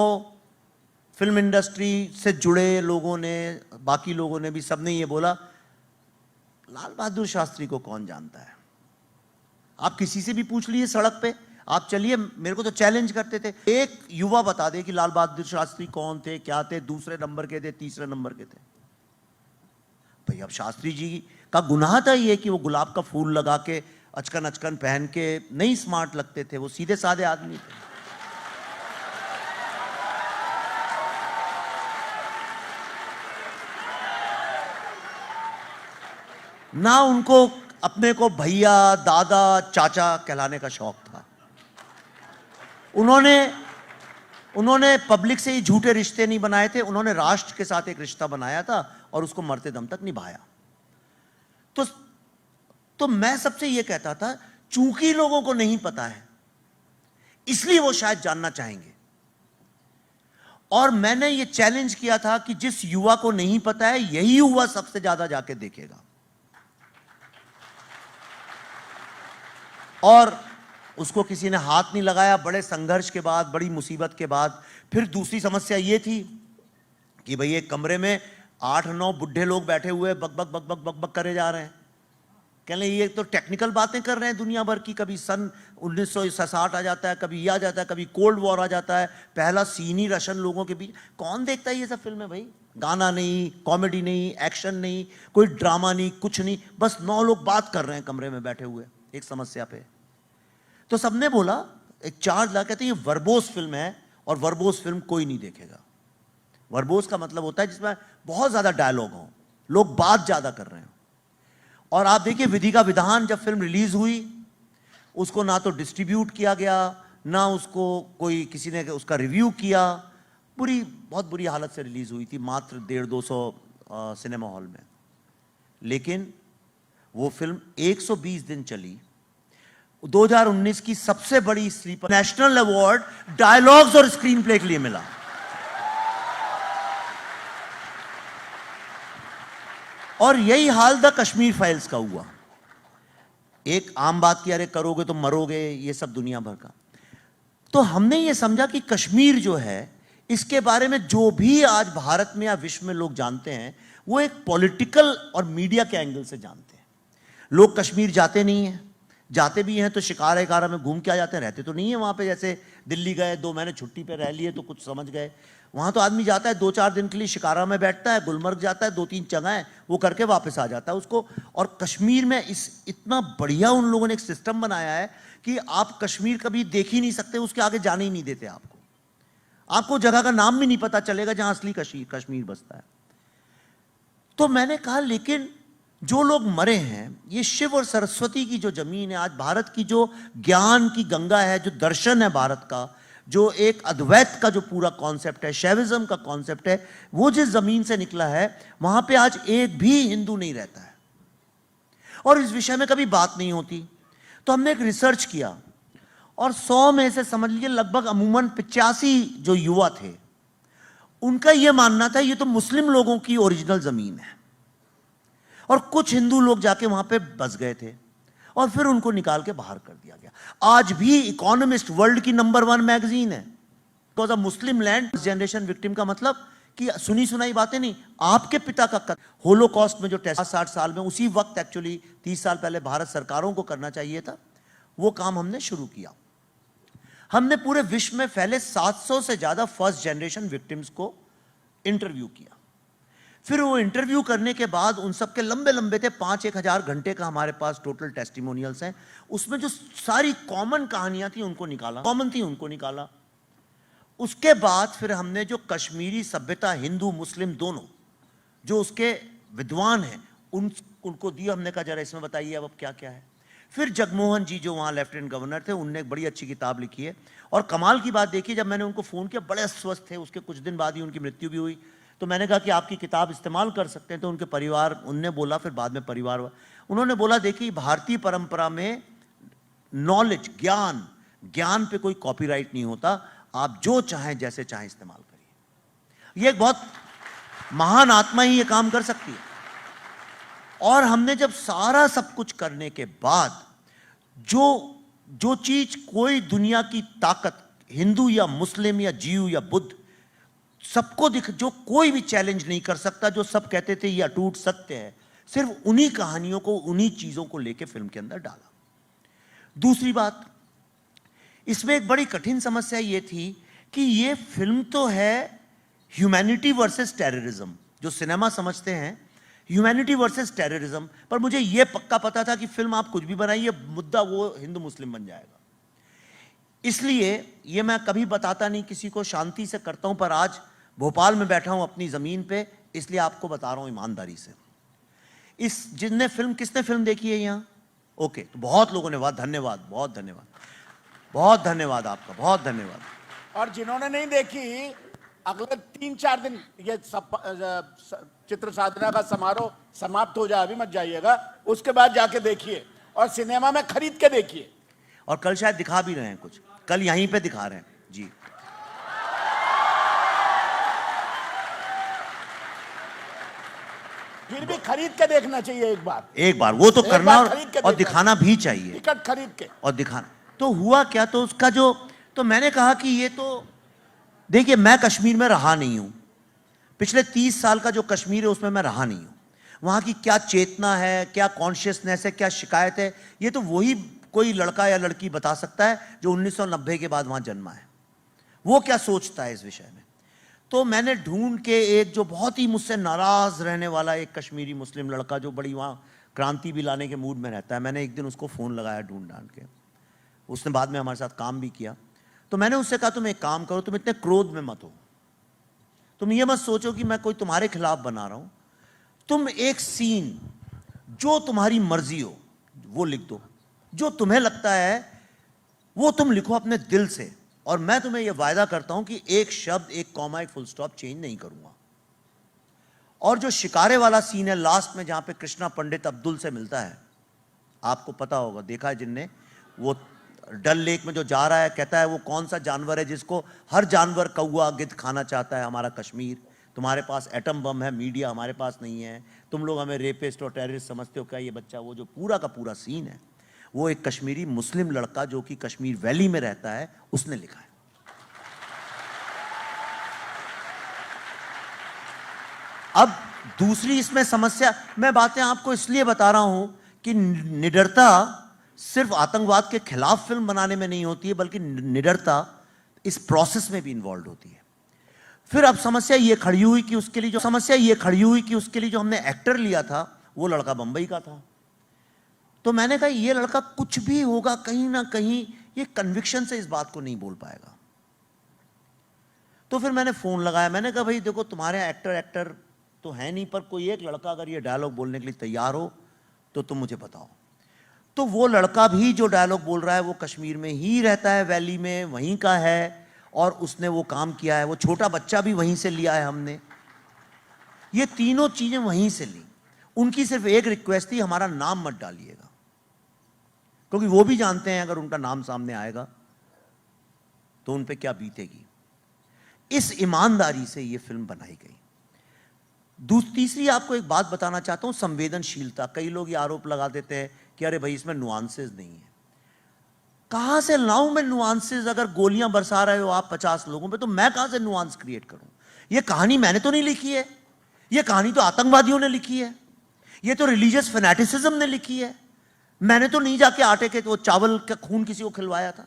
फिल्म इंडस्ट्री से जुड़े लोगों ने, बाकी लोगों ने भी, सबने ये बोला, लाल बहादुर शास्त्री को कौन जानता है? आप किसी से भी पूछ लीजिए सड़क पे, आप चलिए, मेरे को तो चैलेंज करते थे, एक युवा बता दे कि लाल बहादुर शास्त्री कौन थे, क्या थे, दूसरे नंबर के थे, तीसरे नंबर के थे। भाई अब शास्त्री जी का गुनाह था ये कि वो गुलाब का फूल लगा के अचकन अचकन पहन के नहीं स्मार्ट लगते थे, वो सीधे साधे आदमी थे। ना उनको अपने को भैया, दादा, चाचा कहलाने का शौक था। उन्होंने पब्लिक से ही झूठे रिश्ते नहीं बनाए थे, उन्होंने राष्ट्र के साथ एक रिश्ता बनाया था और उसको मरते दम तक निभाया। तो मैं सबसे यह कहता था, चूंकि लोगों को नहीं पता है इसलिए वो शायद जानना चाहेंगे। और मैंने ये चैलेंज किया था कि जिस युवा को नहीं पता है यही युवा सबसे ज्यादा जाके देखेगा। और उसको किसी ने हाथ नहीं लगाया। बड़े संघर्ष के बाद, बड़ी मुसीबत के बाद, फिर दूसरी समस्या यह थी कि भाई एक कमरे में 8-9 बुढ़े लोग बैठे हुए बक बक बक बक बक बक करे जा रहे हैं। कहले ये तो टेक्निकल बातें कर रहे हैं दुनिया भर की, कभी सन 1960 आ जाता है, कभी ये आ जाता है, कभी कोल्ड वॉर आ जाता है, पहला सीनी रशन लोगों के बीच। कौन देखता है ये सब फिल्में भाई? गाना नहीं, कॉमेडी नहीं, एक्शन नहीं, कोई ड्रामा नहीं, कुछ नहीं, बस 9 लोग बात कर रहे हैं कमरे में बैठे हुए एक समस्या पे। तो सबने बोला, एक चार्ज ला, कहते ये वर्बोस फिल्म है और वर्बोस फिल्म कोई नहीं देखेगा। वर्बोस का मतलब होता है जिसमें बहुत ज्यादा डायलॉग हो, लोग बात ज्यादा कर रहे हैं। और आप देखिए विधि का विधान जब फिल्म रिलीज हुई, उसको ना तो डिस्ट्रीब्यूट किया गया, ना उसको कोई किसी ने उसका रिव्यू किया। बहुत बुरी हालत से रिलीज हुई थी, मात्र 150-200 सिनेमा हॉल में। लेकिन वो फिल्म 120 दिन चली। 2019 की सबसे बड़ी स्लीपर नेशनल अवार्ड डायलॉग्स और स्क्रीन प्ले के लिए मिला। और यही हाल द कश्मीर फाइल्स का हुआ। एक आम बात की, अरे करोगे तो मरोगे, ये सब दुनिया भर का। तो हमने ये समझा कि कश्मीर जो है, इसके बारे में जो भी आज भारत में या विश्व में लोग जानते हैं, वो एक पॉलिटिकल और मीडिया के एंगल से जानते हैं। लोग कश्मीर जाते नहीं हैं, जाते भी हैं तो शिकारा में घूम के आ जाते हैं, रहते तो नहीं है वहां पे। जैसे दिल्ली गए, 2 महीने छुट्टी पे रह लिए तो कुछ समझ गए। वहां तो आदमी जाता है 2-4 दिन के लिए, शिकारा में बैठता है, गुलमर्ग जाता है, 2-3 जगह वो करके वापस आ जाता है उसको। और कश्मीर में इतना बढ़िया उन लोगों ने एक सिस्टम बनाया है कि आप कश्मीर कभी देख ही नहीं सकते, उसके आगे जाने ही नहीं देते आपको जगह का नाम भी नहीं पता चलेगा जहां असली कश्मीर बसता है। तो मैंने कहा, लेकिन जो लोग मरे हैं, ये शिव और सरस्वती की जो जमीन है, आज भारत की जो ज्ञान की गंगा है, जो दर्शन है भारत का, जो एक अद्वैत का जो पूरा कॉन्सेप्ट है, शैविज्म का कॉन्सेप्ट है, वो जिस जमीन से निकला है, वहां पे आज एक भी हिंदू नहीं रहता है और इस विषय में कभी बात नहीं होती। तो हमने एक रिसर्च किया और 100 में से समझ लीजिए लगभग अमूमन 85 जो युवा थे, उनका यह मानना था ये तो मुस्लिम लोगों की ओरिजिनल जमीन है। और कुछ हिंदू लोग जाके वहां पे बस गए थे और फिर उनको निकाल के बाहर कर दिया गया। आज भी इकोनॉमिस्ट वर्ल्ड की नंबर 1 मैगजीन है। Because a Muslim land generation victim का मतलब कि सुनी सुनाई बातें नहीं, आपके पिता का कत्ल होलोकॉस्ट में जो टेस्ट 60 साल में, उसी वक्त एक्चुअली 30 साल पहले भारत सरकारों को करना चाहिए था, वो काम हमने शुरू किया। हमने पूरे विश्व में फैले 700 से ज्यादा फर्स्ट जनरेशन विक्टिम्स को इंटरव्यू किया। फिर वो इंटरव्यू करने के बाद उन सब के लंबे लंबे थे, 5-1 हजार घंटे का हमारे पास टोटल टेस्टिमोनियल्स हैं। उसमें जो सारी कॉमन कहानियां थी उनको निकाला, उसके बाद फिर हमने जो कश्मीरी सभ्यता, हिंदू मुस्लिम दोनों, जो उसके विद्वान हैं, उनको दिया। हमने कहा जरा इसमें बताइए अब क्या क्या है। फिर जगमोहन जी जो वहाँ लेफ्टिनेंट गवर्नर थे, उनने एक बड़ी अच्छी किताब लिखी है। और कमाल की बात देखिए, जब मैंने उनको फ़ोन किया, बड़े अस्वस्थ थे, उसके कुछ दिन बाद ही उनकी मृत्यु भी हुई। तो मैंने कहा कि आपकी किताब इस्तेमाल कर सकते हैं, तो उनके परिवार, उनने बोला, फिर बाद में परिवार उन्होंने बोला देखिए भारतीय परंपरा में नॉलेज, ज्ञान पे कोई कॉपीराइट नहीं होता, आप जो चाहें जैसे चाहें इस्तेमाल करिए। ये एक बहुत महान आत्मा ही ये काम कर सकती है। और हमने जब सारा सब कुछ करने के बाद जो चीज कोई दुनिया की ताकत, हिंदू या मुस्लिम या जीव या बुद्ध, सबको जो कोई भी चैलेंज नहीं कर सकता, जो सब कहते थे ये अटूट सत्य है, सिर्फ उन्हीं कहानियों को, उन्हीं चीजों को लेके फिल्म के अंदर डाला। दूसरी बात, इसमें एक बड़ी कठिन समस्या ये थी कि ये फिल्म तो है ह्यूमैनिटी वर्सेस टेररिज्म, जो सिनेमा समझते हैं ह्यूमैनिटी वर्सेस टेररिज्म, पर मुझे यह पक्का पता था कि फिल्म आप कुछ भी बनाइए, मुद्दा वो हिंदू मुस्लिम बन जाएगा। इसलिए ये मैं कभी बताता नहीं किसी को, शांति से करता हूं, पर आज भोपाल में बैठा हूं अपनी जमीन पे, इसलिए आपको बता रहा हूं ईमानदारी से। किसने फिल्म देखी है यहां? ओके, तो बहुत लोगों ने, वाह, धन्यवाद, बहुत धन्यवाद, बहुत धन्यवाद आपका, बहुत धन्यवाद।
और जिन्होंने नहीं देखी, अगले 3-4 दिन ये चित्र साधना का समारोह समाप्त हो जाए, अभी मत जाइएगा, उसके बाद जाके देखिए और सिनेमा में खरीद के देखिए।
और कल शायद दिखा भी रहे हैं कुछ, कल यहीं पे दिखा रहे हैं जी।
फिर भी खरीद के देखना चाहिए एक बार
वो तो करना और
देखना
दिखाना भी चाहिए,
टिकट खरीद के
और दिखाना। तो हुआ क्या, तो उसका तो मैंने कहा कि ये तो देखिए, मैं कश्मीर में रहा नहीं हूं, पिछले 30 साल का जो कश्मीर है उसमें मैं रहा नहीं हूं। वहां की क्या चेतना है, क्या कॉन्शियसनेस है, क्या शिकायत है, ये तो वही कोई लड़का या लड़की बता सकता है जो 1990 के बाद वहां जन्मा है, वो क्या सोचता है इस विषय में। तो मैंने ढूंढ के एक जो बहुत ही मुझसे नाराज रहने वाला एक कश्मीरी मुस्लिम लड़का, जो बड़ी वहां क्रांति भी लाने के मूड में रहता है, मैंने एक दिन उसको फोन लगाया ढूंढ ढांड के। उसने बाद में हमारे साथ काम भी किया। तो मैंने उससे कहा तुम एक काम करो, तुम इतने क्रोध में मत हो, तुम ये मत सोचो कि मैं कोई तुम्हारे खिलाफ बना रहा हूं, तुम एक सीन जो तुम्हारी मर्जी हो वो लिख दो, जो तुम्हें लगता है वो तुम लिखो अपने दिल से, और मैं तुम्हें यह वायदा करता हूं कि एक शब्द, एक कॉमा, एक फुल स्टॉप चेंज नहीं करूंगा। और जो शिकारे वाला सीन है लास्ट में, जहां पे कृष्णा पंडित अब्दुल से मिलता है, आपको पता होगा, देखा है जिनने, वो डल लेक में जो जा रहा है, कहता है वो कौन सा जानवर है जिसको हर जानवर कौवा गिद्ध खाना चाहता है? हमारा कश्मीर। तुम्हारे पास एटम बम है, मीडिया हमारे पास नहीं है, तुम लोग हमें रेपिस्ट और टेररिस्ट समझते हो क्या? ये बच्चा, वो जो पूरा का पूरा सीन है, वो एक कश्मीरी मुस्लिम लड़का जो कि कश्मीर वैली में रहता है, उसने लिखा है। अब दूसरी इसमें समस्या, मैं बातें आपको इसलिए बता रहा हूं कि निडरता सिर्फ आतंकवाद के खिलाफ फिल्म बनाने में नहीं होती है, बल्कि निडरता इस प्रोसेस में भी इन्वॉल्व होती है। फिर अब समस्या ये खड़ी हुई कि उसके लिए जो हमने एक्टर लिया था, वो लड़का बंबई का था। तो मैंने कहा ये लड़का कुछ भी होगा, कहीं ना कहीं ये कन्विक्शन से इस बात को नहीं बोल पाएगा। तो फिर मैंने फोन लगाया, मैंने कहा भाई देखो, तुम्हारे एक्टर तो है नहीं, पर कोई एक लड़का अगर ये डायलॉग बोलने के लिए तैयार हो तो तुम मुझे बताओ। तो वो लड़का भी जो डायलॉग बोल रहा है, वो कश्मीर में ही रहता है, वैली में, वहीं का है, और उसने वो काम किया है। वो छोटा बच्चा भी वहीं से लिया है हमने, ये तीनों चीजें वहीं से ली। उनकी सिर्फ एक रिक्वेस्ट थी, हमारा नाम मत डालिएगा, क्योंकि वो भी जानते हैं अगर उनका नाम सामने आएगा तो उन पे क्या बीतेगी। इस ईमानदारी से ये फिल्म बनाई गई। तीसरी आपको एक बात बताना चाहता हूं, संवेदनशीलता। कई लोग ये आरोप लगा देते हैं कि अरे भाई इसमें नुआंसेस नहीं है। कहां से लाऊं मैं नुआंसेस? अगर गोलियां बरसा रहे हो आप 50 लोगों पे, तो मैं कहां से नुआंस क्रिएट करूं? ये कहानी मैंने तो नहीं लिखी है, ये कहानी तो आतंकवादियों ने लिखी है, ये तो रिलीजियस फैनेटिसिज्म ने लिखी है। मैंने तो नहीं जाके आटे के वो चावल का खून किसी को खिलवाया था,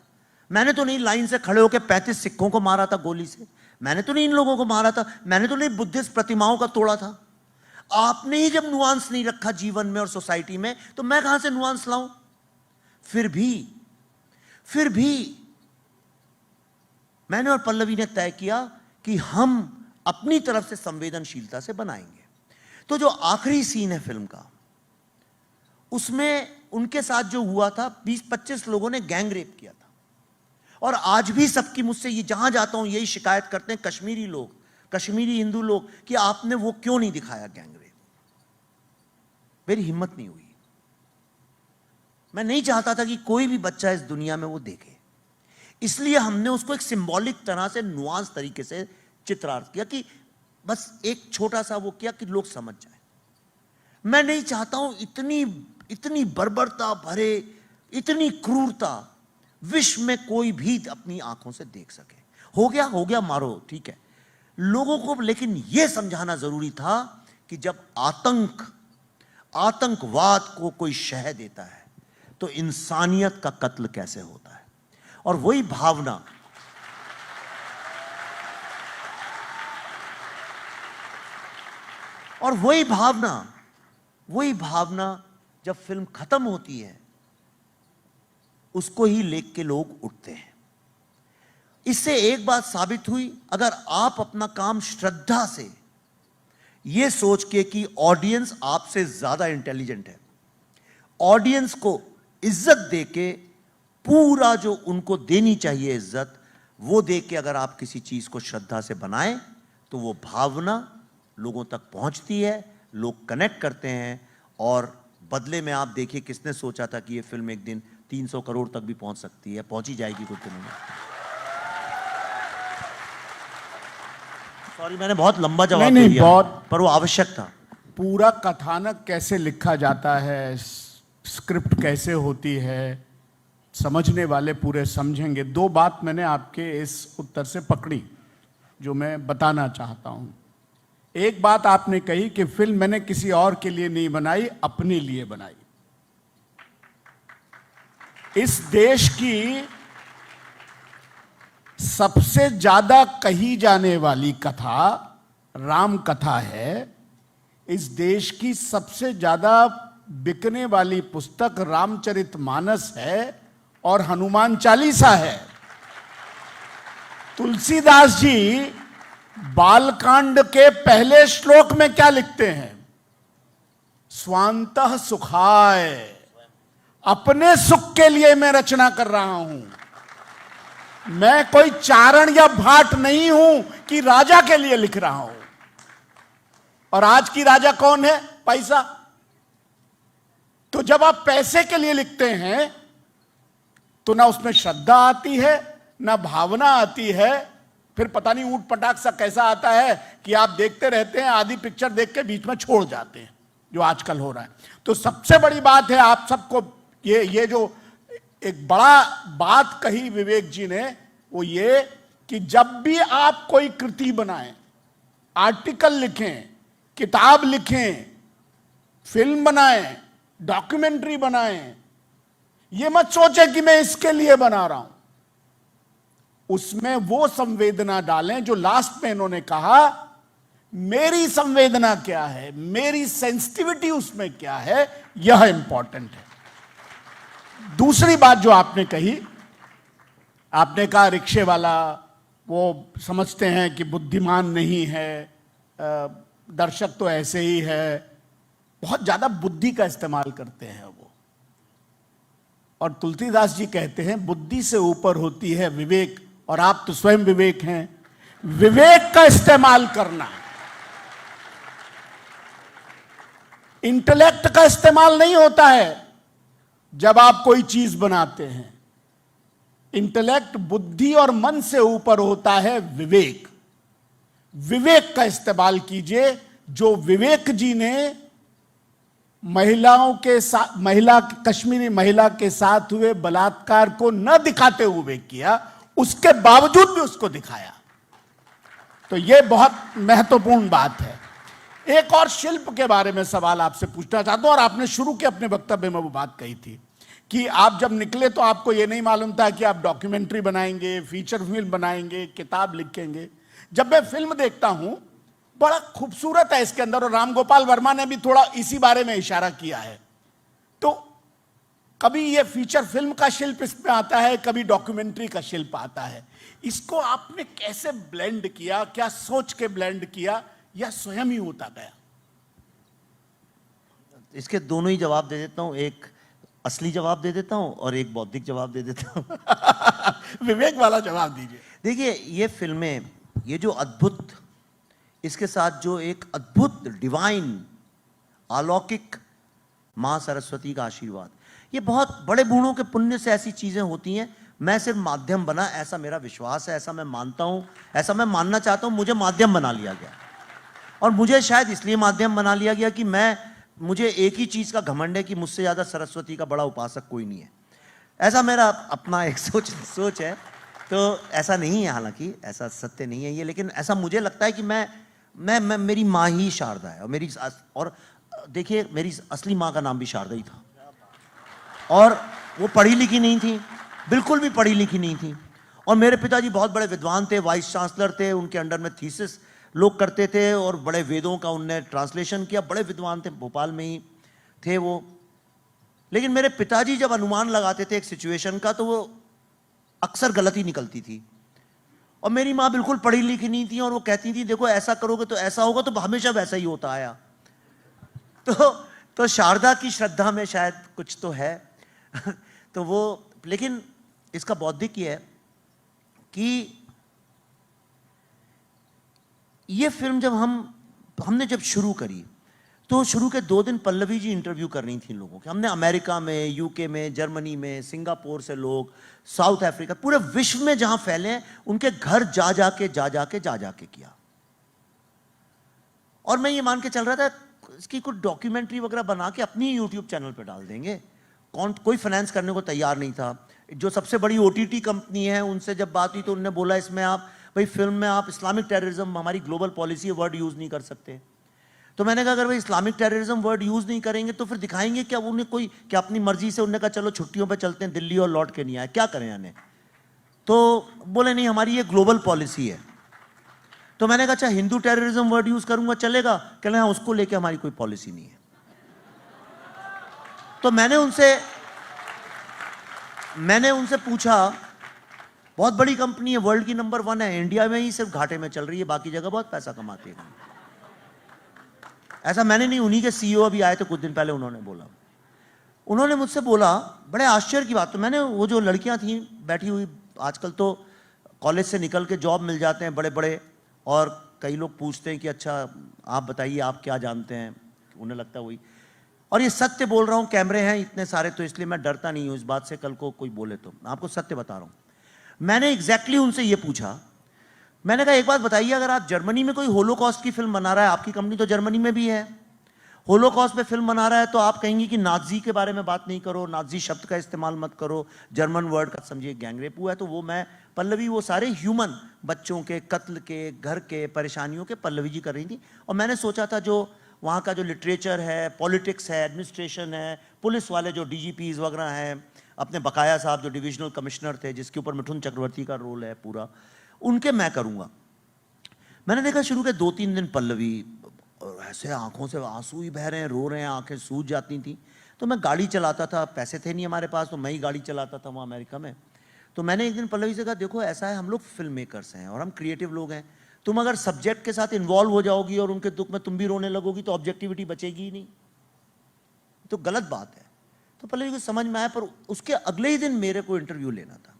मैंने तो नहीं लाइन से खड़े होकर 35 सिखों को मारा था गोली से, मैंने तो नहीं इन लोगों को मारा था, मैंने तो नहीं बुद्धिस्ट प्रतिमाओं का तोड़ा था। आपने ही जब नुआंस नहीं रखा जीवन में और सोसाइटी में, तो मैं कहां से नुआंस लाऊं? फिर भी मैंने और पल्लवी ने तय किया कि हम अपनी तरफ से संवेदनशीलता से बनाएंगे। तो जो आखिरी सीन है फिल्म का, उसमें उनके साथ जो हुआ था, 20-25 लोगों ने गैंग रेप किया था, और आज भी सबकी मुझसे, ये जहां जाता हूं यही शिकायत करते हैं कश्मीरी लोग, कश्मीरी हिंदू लोग, कि आपने वो क्यों नहीं दिखाया गैंग रेप। मेरी हिम्मत नहीं हुई, मैं नहीं चाहता था कि कोई भी बच्चा इस दुनिया में वो देखे, इसलिए हमने उसको एक सिंबॉलिक तरह से नुआंस तरीके से चित्रार्थ किया कि बस एक छोटा सा वो किया कि लोग समझ जाए। मैं नहीं चाहता हूं इतनी बर्बरता भरे, इतनी क्रूरता विश्व में कोई भी अपनी आंखों से देख सके। हो गया मारो, ठीक है। लोगों को लेकिन यह समझाना जरूरी था कि जब आतंकवाद को कोई शह देता है तो इंसानियत का कत्ल कैसे होता है। और वही भावना जब फिल्म खत्म होती है उसको ही लेख के लोग उठते हैं। इससे एक बात साबित हुई, अगर आप अपना काम श्रद्धा से, यह सोच के कि ऑडियंस आपसे ज्यादा इंटेलिजेंट है, ऑडियंस को इज्जत देके पूरा जो उनको देनी चाहिए इज्जत वो देके अगर आप किसी चीज को श्रद्धा से बनाएं तो वो भावना लोगों तक पहुंचती है, लोग कनेक्ट करते हैं। और बदले में आप देखिए, किसने सोचा था कि ये फिल्म एक दिन 300 करोड़ तक भी पहुंच सकती है, पहुंची जाएगी कुछ दिनों में। सॉरी, मैंने बहुत लंबा जवाब दे दिया, पर वो आवश्यक था।
पूरा कथानक कैसे लिखा जाता है, स्क्रिप्ट कैसे होती है, समझने वाले पूरे समझेंगे। दो बात मैंने आपके इस उत्तर से पकड़ी जो मैं बताना चाहता हूं। एक बात आपने कही कि फिल्म मैंने किसी और के लिए नहीं बनाई, अपने लिए बनाई। इस देश की सबसे ज्यादा कही जाने वाली कथा राम कथा है। इस देश की सबसे ज्यादा बिकने वाली पुस्तक रामचरितमानस है और हनुमान चालीसा है। तुलसीदास जी बालकांड के पहले श्लोक में क्या लिखते हैं? स्वांतः सुखाय, अपने सुख के लिए मैं रचना कर रहा हूं। मैं कोई चारण या भाट नहीं हूं कि राजा के लिए लिख रहा हूं। और आज की राजा कौन है? पैसा। तो जब आप पैसे के लिए लिखते हैं तो ना उसमें श्रद्धा आती है, ना भावना आती है, फिर पता नहीं ऊट पटाख सा कैसा आता है कि आप देखते रहते हैं, आधी पिक्चर देख के बीच में छोड़ जाते हैं, जो आजकल हो रहा है। तो सबसे बड़ी बात है, आप सबको ये जो एक बड़ा बात कही विवेक जी ने, वो ये कि जब भी आप कोई कृति बनाएं, आर्टिकल लिखें, किताब लिखें, फिल्म बनाएं, डॉक्यूमेंट्री बनाएं, ये मत सोचें कि मैं इसके लिए बना रहा हूं। उसमें वो संवेदना डालें जो लास्ट में इन्होंने कहा, मेरी संवेदना क्या है, मेरी सेंसिटिविटी उसमें क्या है, यह इंपॉर्टेंट है। दूसरी बात जो आपने कही, आपने कहा रिक्शे वाला वो समझते हैं कि बुद्धिमान नहीं है, दर्शक तो ऐसे ही है, बहुत ज्यादा बुद्धि का इस्तेमाल करते हैं वो। और तुलसीदास जी कहते हैं बुद्धि से ऊपर होती है विवेक, और आप तो स्वयं विवेक हैं। विवेक का इस्तेमाल करना, इंटेलेक्ट का इस्तेमाल नहीं होता है जब आप कोई चीज बनाते हैं। इंटेलेक्ट, बुद्धि और मन से ऊपर होता है विवेक। विवेक का इस्तेमाल कीजिए। जो विवेक जी ने महिलाओं के साथ, कश्मीरी महिला के साथ हुए बलात्कार को न दिखाते हुए किया, उसके बावजूद भी उसको दिखाया। तो यह बहुत महत्वपूर्ण बात है। एक और शिल्प के बारे में सवाल आपसे पूछना चाहता हूं, और आपने शुरू के अपने वक्तव्य में वो बात कही थी कि आप जब निकले तो आपको यह नहीं मालूम था कि आप डॉक्यूमेंट्री बनाएंगे, फीचर फिल्म बनाएंगे, किताब लिखेंगे। जब मैं फिल्म देखता हूं, बड़ा खूबसूरत है इसके अंदर, और राम गोपाल वर्मा ने भी थोड़ा इसी बारे में इशारा किया है। तो कभी ये फीचर फिल्म का शिल्प इसमें आता है, कभी डॉक्यूमेंट्री का शिल्प आता है। इसको आपने कैसे ब्लेंड किया? क्या सोच के ब्लेंड किया या स्वयं ही होता गया?
इसके दोनों ही जवाब दे देता हूं, एक असली जवाब दे देता हूं और एक बौद्धिक जवाब दे देता हूं।
विवेक वाला जवाब दीजिए।
देखिए, ये फिल्में, ये जो अद्भुत, इसके साथ जो एक अद्भुत डिवाइन अलौकिक माँ सरस्वती का आशीर्वाद, ये बहुत बड़े बूढ़ों के पुण्य से ऐसी चीजें होती हैं। मैं सिर्फ माध्यम बना, ऐसा मेरा विश्वास है, ऐसा मैं मानता हूं, ऐसा मैं मानना चाहता हूं। मुझे माध्यम बना लिया गया, और मुझे शायद इसलिए माध्यम बना लिया गया कि मुझे एक ही चीज का घमंड है कि मुझसे ज्यादा सरस्वती का बड़ा उपासक कोई नहीं है। ऐसा मेरा अपना एक सोच है। तो ऐसा नहीं है, हालांकि ऐसा सत्य नहीं है ये, लेकिन ऐसा मुझे लगता है कि मैं मेरी माँ ही शारदा है, और देखिए मेरी असली माँ का नाम भी शारदा ही था, और वो पढ़ी लिखी नहीं थी, बिल्कुल भी पढ़ी लिखी नहीं थी। और मेरे पिताजी बहुत बड़े विद्वान थे, वाइस चांसलर थे, उनके अंडर में थीसिस लोग करते थे, और बड़े वेदों का उनने ट्रांसलेशन किया, बड़े विद्वान थे, भोपाल में ही थे वो। लेकिन मेरे पिताजी जब अनुमान लगाते थे एक सिचुएशन का, तो वो अक्सर गलती निकलती थी। और मेरी माँ बिल्कुल पढ़ी लिखी नहीं थी, और वो कहती थी देखो ऐसा करोगे तो ऐसा होगा, तो हमेशा वैसा ही होता आया। तो शारदा की श्रद्धा में शायद कुछ तो है। तो वो, लेकिन इसका बौद्धिक ये है कि ये फिल्म जब हमने जब शुरू करी, तो शुरू के 2 दिन पल्लवी जी इंटरव्यू कर रही थी लोगों के। हमने अमेरिका में, यूके में, जर्मनी में, सिंगापुर से लोग, साउथ अफ्रीका, पूरे विश्व में जहां फैले हैं, उनके घर जा जाके किया। और मैं ये मान के चल रहा था इसकी कुछ डॉक्यूमेंट्री वगैरह बना के अपनी यूट्यूब चैनल पे डाल देंगे। कोई फाइनेंस करने को तैयार नहीं था। जो सबसे बड़ी OTT कंपनी है, उनसे जब बात हुई तो उन्होंने बोला इसमें आप भाई फिल्म में आप इस्लामिक टेररिज्म, हमारी ग्लोबल पॉलिसी है, वर्ड यूज नहीं कर सकते। तो मैंने कहा अगर भाई इस्लामिक टेररिज्म वर्ड यूज नहीं करेंगे तो फिर दिखाएंगे क्या? उन्हें कोई क्या अपनी मर्जी से उन्होंने कहा चलो छुट्टियों पे चलते हैं दिल्ली और लौट के नहीं आए, क्या करें यानी? तो बोले नहीं हमारी ये ग्लोबल पॉलिसी है। तो मैंने कहा अच्छा हिंदू टेररिज्म वर्ड यूज करूंगा चलेगा? कहले हाँ, उसको लेके हमारी कोई पॉलिसी नहीं है। तो मैंने उनसे पूछा, बहुत बड़ी कंपनी है, वर्ल्ड की नंबर 1 है, इंडिया में ही सिर्फ घाटे में चल रही है, बाकी जगह बहुत पैसा कमाती है। ऐसा मैंने नहीं, उन्हीं के CEO अभी आए थे कुछ दिन पहले, उन्होंने मुझसे बोला, बड़े आश्चर्य की बात, तो मैंने वो जो लड़कियां थी बैठी हुई, आजकल तो कॉलेज से निकल के जॉब मिल जाते हैं बड़े बड़े, और कई लोग पूछते हैं कि अच्छा आप बताइए आप क्या जानते हैं, उन्हें लगता है वही। और ये सत्य बोल रहा हूं, कैमरे हैं इतने सारे, तो इसलिए मैं डरता नहीं हूं इस बात से कल को कोई बोले तो। आपको सत्य बता रहा हूं। मैंने एग्जैक्टली उनसे ये पूछा, मैंने कहा एक बात बताइए, अगर आप जर्मनी में कोई होलोकॉस्ट की फिल्म बना रहा है, आपकी कंपनी तो जर्मनी में भी है, होलोकॉस्ट पे फिल्म बना रहा है, तो आप कहेंगे कि नाजी के बारे में बात नहीं करो, नाजी शब्द का इस्तेमाल मत करो, जर्मन वर्ड का समझिए गैंगरेप हुआ है। तो वो मैं पल्लवी वो सारे ह्यूमन बच्चों के कत्ल के, घर के परेशानियों के पल्लवी जी कर रही थी। और मैंने सोचा था जो वहाँ का जो लिटरेचर है, पॉलिटिक्स है, एडमिनिस्ट्रेशन है, पुलिस वाले जो DGPs वगैरह हैं, अपने बकाया साहब जो डिविजनल कमिश्नर थे, जिसके ऊपर मिठुन चक्रवर्ती का रोल है पूरा, उनके मैं करूँगा। मैंने देखा शुरू के 2-3 दिन पल्लवी ऐसे आंखों से आंसू ही बह रहे हैं, रो रहे हैं, आंखें सूज जाती थी। तो मैं गाड़ी चलाता था, पैसे थे नहीं हमारे पास, तो मैं ही गाड़ी चलाता था वहाँ अमेरिका में। तो मैंने एक दिन पल्लवी से कहा देखो ऐसा है, हम लोग फिल्म मेकर्स हैं और हम क्रिएटिव लोग हैं, तुम अगर सब्जेक्ट के साथ इन्वॉल्व हो जाओगी और उनके दुख में तुम भी रोने लगोगी तो ऑब्जेक्टिविटी बचेगी ही नहीं, तो गलत बात है। तो पल्लवी को समझ में आया, पर उसके अगले ही दिन मेरे को इंटरव्यू लेना था,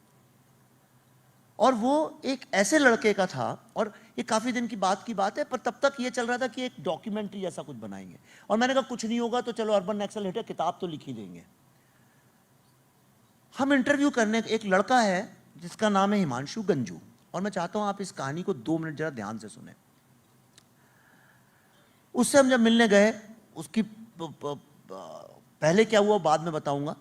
और वो एक ऐसे लड़के का था, और ये काफी दिन की बात है, पर तब तक ये चल रहा था कि एक डॉक्यूमेंट्री ऐसा कुछ बनाएंगे। और मैंने कहा कुछ नहीं होगा तो चलो अर्बन नक्सल हिट है, किताब तो लिख ही देंगे। हम इंटरव्यू करने, एक लड़का है जिसका नाम है हिमांशु गंजू, और मैं चाहता हूं आप इस कहानी को 2 मिनट जरा ध्यान से सुने। उससे हम जब मिलने गए, उसकी पहले क्या हुआ बाद में बताऊंगा।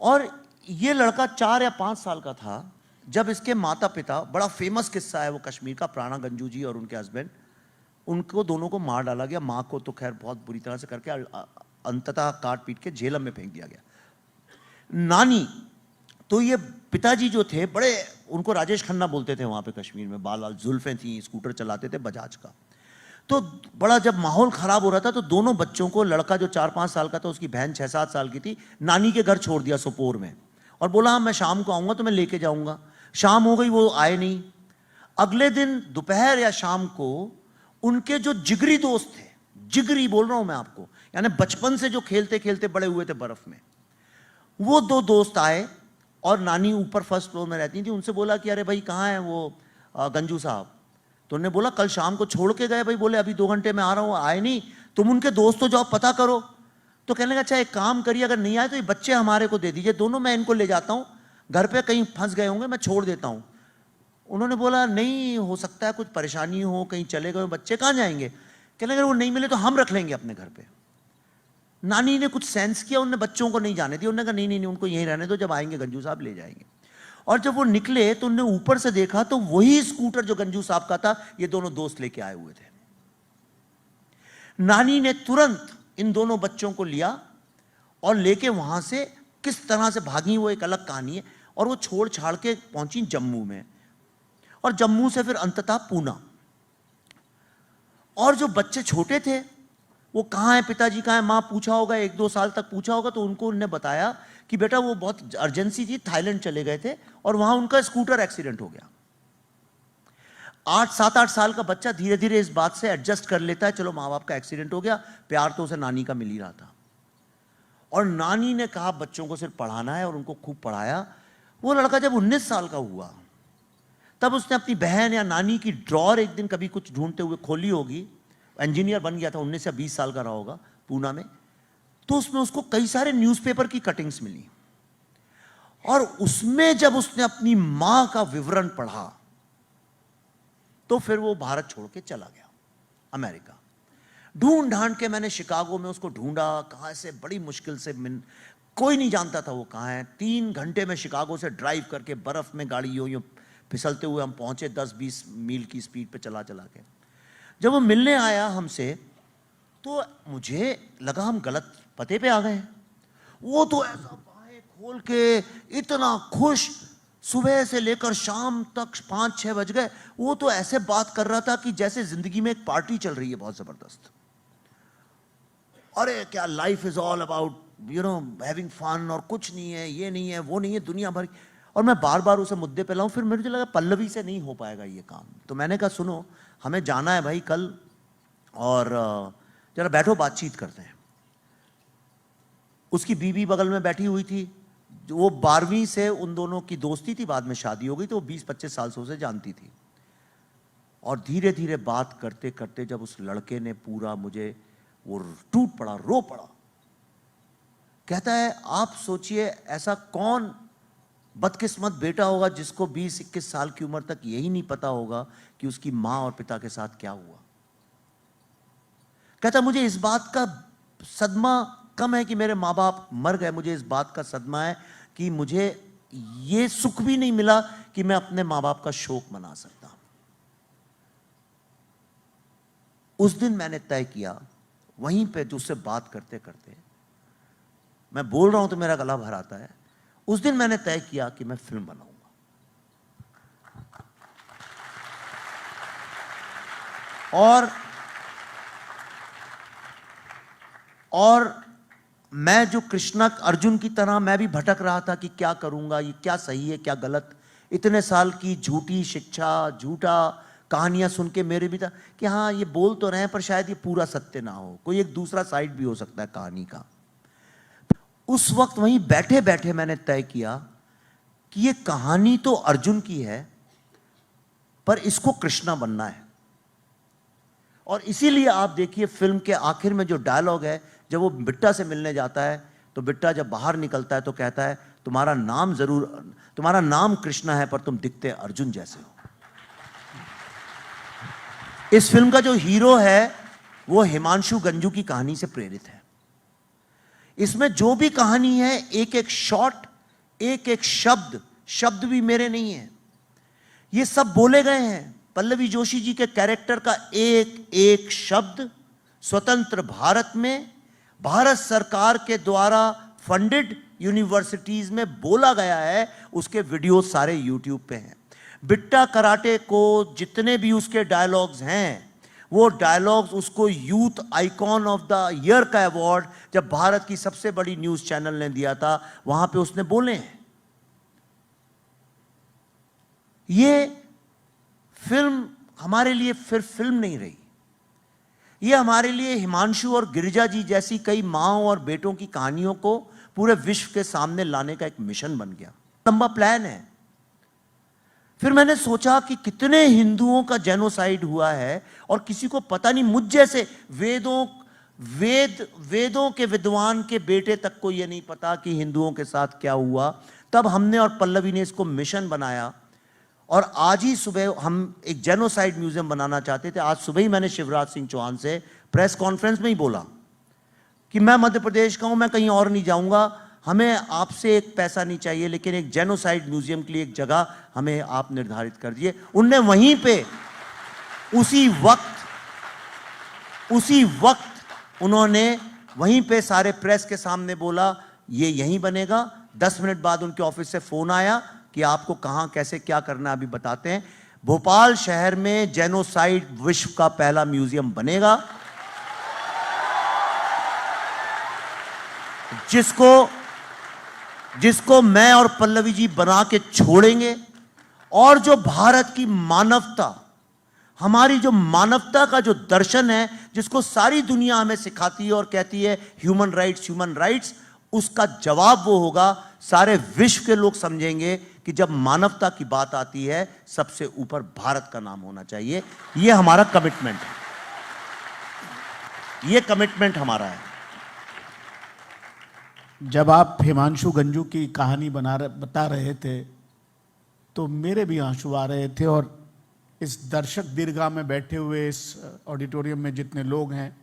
और ये लड़का 4 या 5 साल का था जब इसके माता पिता, बड़ा फेमस किस्सा है वो कश्मीर का, प्राणा गंजू जी और उनके हस्बैंड, उनको दोनों को मार डाला गया। माँ को तो खैर बहुत बुरी तरह से करके अंततः काट पीट के जेलम में फेंक दिया गया। नानी तो ये पिताजी जो थे बड़े, उनको राजेश खन्ना बोलते थे वहां पे कश्मीर में, बाल बाल जुल्फें थी, स्कूटर चलाते थे बजाज का। तो बड़ा जब माहौल खराब हो रहा था तो दोनों बच्चों को, लड़का जो 4-5 साल का था, उसकी बहन 6-7 साल की थी, नानी के घर छोड़ दिया सोपोर में, और बोला हाँ मैं शाम को आऊंगा तो मैं लेके जाऊंगा। शाम हो गई, वो आए नहीं। अगले दिन दोपहर या शाम को उनके जो जिगरी दोस्त थे, जिगरी बोल रहा हूं मैं आपको, यानी बचपन से जो खेलते खेलते बड़े हुए थे बर्फ में, वो 2 दोस्त आए, और नानी ऊपर फर्स्ट फ्लोर में रहती थी। उनसे बोला कि अरे भाई कहाँ है वो गंजू साहब? तो उन्होंने बोला कल शाम को छोड़ के गए भाई, बोले अभी 2 घंटे में आ रहा हूँ, आए नहीं, तुम उनके दोस्त हो, जाओ पता करो। तो कहने लगा अच्छा एक काम करिए, अगर नहीं आए तो ये बच्चे हमारे को दे दीजिए, दोनों मैं इनको ले जाता हूं, घर पे कहीं फंस गए होंगे, मैं छोड़ देता हूं। उन्होंने बोला नहीं हो सकता है, कुछ परेशानी हो, कहीं चले गए बच्चे, कहां जाएंगे? कहने लगे वो नहीं मिले तो हम रख लेंगे अपने घर पे। नानी ने कुछ सेंस किया, उन्होंने बच्चों को नहीं जाने दिया, उन्होंने कहा नहीं नहीं नहीं, उनको यहीं रहने दो, जब आएंगे गंजू साहब ले जाएंगे। और जब वो निकले तो उन्होंने ऊपर से देखा तो वही स्कूटर जो गंजू साहब का था, ये दोनों दोस्त लेके आए हुए थे। नानी ने तुरंत इन दोनों बच्चों को लिया और लेके वहां से किस तरह से भागी वो एक अलग कहानी है, और वो छोड़ छाड़ के पहुंची जम्मू में, और जम्मू से फिर अंततः पूना। और जो बच्चे छोटे थे वो कहाँ है, पिताजी कहाँ है, माँ पूछा होगा, 1-2 साल तक पूछा होगा, तो उनको उन्होंने बताया कि बेटा वो बहुत अर्जेंसी थी, थाईलैंड चले गए थे और वहां उनका स्कूटर एक्सीडेंट हो गया। 7-8 साल का बच्चा धीरे धीरे इस बात से एडजस्ट कर लेता है, चलो माँ बाप का एक्सीडेंट हो गया, प्यार तो उसे नानी का मिल ही रहा था। और नानी ने कहा बच्चों को सिर्फ पढ़ाना है, और उनको खूब पढ़ाया। वो लड़का जब 19 साल का हुआ तब उसने अपनी बहन या नानी की ड्रॉर एक दिन कभी कुछ ढूंढते हुए खोली होगी, इंजीनियर बन गया था, 19 या 20 साल का रहा होगा पूना में, तो उसमें उसको कई सारे न्यूज़पेपर की कटिंग्स मिली, और उसमें जब उसने अपनी मां का विवरण पढ़ा तो फिर वो भारत छोड़ के चला गया अमेरिका। ढूंढ ढांड के मैंने शिकागो में उसको ढूंढा, कहां से, बड़ी मुश्किल से, कोई नहीं जानता था वो कहां है। 3 घंटे में शिकागो से ड्राइव करके बर्फ में गाड़ी यूं यूं फिसलते हुए हम पहुंचे, 10-20 मील की स्पीड पे चला चला के। जब वो मिलने आया हमसे तो मुझे लगा हम गलत पते पे आ गए हैं। वो तो ऐसा बाहें खोल के इतना खुश, सुबह से लेकर शाम तक 5-6 बज गए, वो तो ऐसे बात कर रहा था कि जैसे जिंदगी में एक पार्टी चल रही है बहुत जबरदस्त। अरे क्या life is all about having fun, और कुछ नहीं है, ये नहीं है, वो नहीं है, दुनिया भर। और मैं बार बार उसे मुद्दे पे लाऊं, फिर मुझे लगा पल्लवी से नहीं हो पाएगा ये काम। तो मैंने कहा सुनो, हमें जाना है भाई कल, और जरा बैठो बातचीत करते हैं। उसकी बीवी बगल में बैठी हुई थी, वो 12वीं से उन दोनों की दोस्ती थी, बाद में शादी हो गई, तो वो 20-25 साल से उसे जानती थी। और धीरे धीरे बात करते करते जब उस लड़के ने पूरा मुझे, वो टूट पड़ा, रो पड़ा। कहता है आप सोचिए ऐसा कौन बदकिस्मत बेटा होगा जिसको 20-21 साल की उम्र तक यही नहीं पता होगा कि उसकी मां और पिता के साथ क्या हुआ। कहता मुझे इस बात का सदमा कम है कि मेरे मां बाप मर गए, मुझे इस बात का सदमा है कि मुझे ये सुख भी नहीं मिला कि मैं अपने मां बाप का शोक मना सकता। उस दिन मैंने तय किया, वहीं पे उससे बात करते करते, मैं बोल रहा हूं तो मेरा गला भर आता है, उस दिन मैंने तय किया कि मैं फिल्म बनाऊंगा। और मैं जो कृष्णा अर्जुन की तरह मैं भी भटक रहा था कि क्या करूंगा, ये क्या सही है क्या गलत। इतने साल की झूठी शिक्षा, झूठा कहानियां सुन के मेरे भी था कि हाँ ये बोल तो रहे हैं पर शायद ये पूरा सत्य ना हो, कोई एक दूसरा साइड भी हो सकता है कहानी का। उस वक्त वहीं बैठे बैठे मैंने तय किया कि ये कहानी तो अर्जुन की है पर इसको कृष्णा बनना है। और इसीलिए आप देखिए फिल्म के आखिर में जो डायलॉग है, जब वो बिट्टा से मिलने जाता है तो बिट्टा जब बाहर निकलता है तो कहता है तुम्हारा नाम कृष्णा है पर तुम दिखते अर्जुन जैसे हो। इस फिल्म का जो हीरो है वो हिमांशु गंजू की कहानी से प्रेरित है। इसमें जो भी कहानी है, एक एक शॉट, एक एक शब्द भी मेरे नहीं है, ये सब बोले गए हैं। पल्लवी जोशी जी के कैरेक्टर का एक एक शब्द स्वतंत्र भारत में भारत सरकार के द्वारा फंडेड यूनिवर्सिटीज में बोला गया है। उसके वीडियो सारे यूट्यूब पे हैं। बिट्टा कराटे को जितने भी उसके डायलॉग्स हैं, वो डायलॉग्स उसको youth icon of the year का अवार्ड जब भारत की सबसे बड़ी न्यूज चैनल ने दिया था, वहां पे उसने बोले हैं। ये फिल्म हमारे लिए फिर फिल्म नहीं रही, ये हमारे लिए हिमांशु और गिरिजा जी जैसी कई माँओं और बेटों की कहानियों को पूरे विश्व के सामने लाने का एक मिशन बन गया। लंबा प्लान है। फिर मैंने सोचा कि कितने हिंदुओं का जेनोसाइड हुआ है और किसी को पता नहीं, मुझ जैसे वेदों वेदों के विद्वान के बेटे तक को यह नहीं पता कि हिंदुओं के साथ क्या हुआ। तब हमने और पल्लवी ने इसको मिशन बनाया और आज ही सुबह हम एक जेनोसाइड म्यूजियम बनाना चाहते थे। आज सुबह ही मैंने शिवराज सिंह चौहान से प्रेस कॉन्फ्रेंस में ही बोला कि मैं मध्य प्रदेश का हूं, मैं कहीं और नहीं जाऊंगा, हमें आपसे एक पैसा नहीं चाहिए, लेकिन एक जेनोसाइड म्यूजियम के लिए एक जगह हमें आप निर्धारित कर दिए। उनने वहीं पे उसी वक्त उन्होंने वहीं पे सारे प्रेस के सामने बोला ये यहीं बनेगा। 10 मिनट बाद उनके ऑफिस से फोन आया कि आपको कहां कैसे क्या करना है अभी बताते हैं। भोपाल शहर में जेनोसाइड विश्व का पहला म्यूजियम बनेगा, जिसको मैं और पल्लवी जी बना के छोड़ेंगे। और जो भारत की मानवता, हमारी जो मानवता का जो दर्शन है, जिसको सारी दुनिया हमें सिखाती है और कहती है ह्यूमन राइट्स, उसका जवाब वो होगा। सारे विश्व के लोग समझेंगे कि जब मानवता की बात आती है सबसे ऊपर भारत का नाम होना चाहिए। ये हमारा कमिटमेंट है, ये कमिटमेंट हमारा है।
जब आप हिमांशु गंजू की कहानी बता रहे थे तो मेरे भी आंसू आ रहे थे, और इस दर्शक दीर्घा में बैठे हुए इस ऑडिटोरियम में जितने लोग हैं,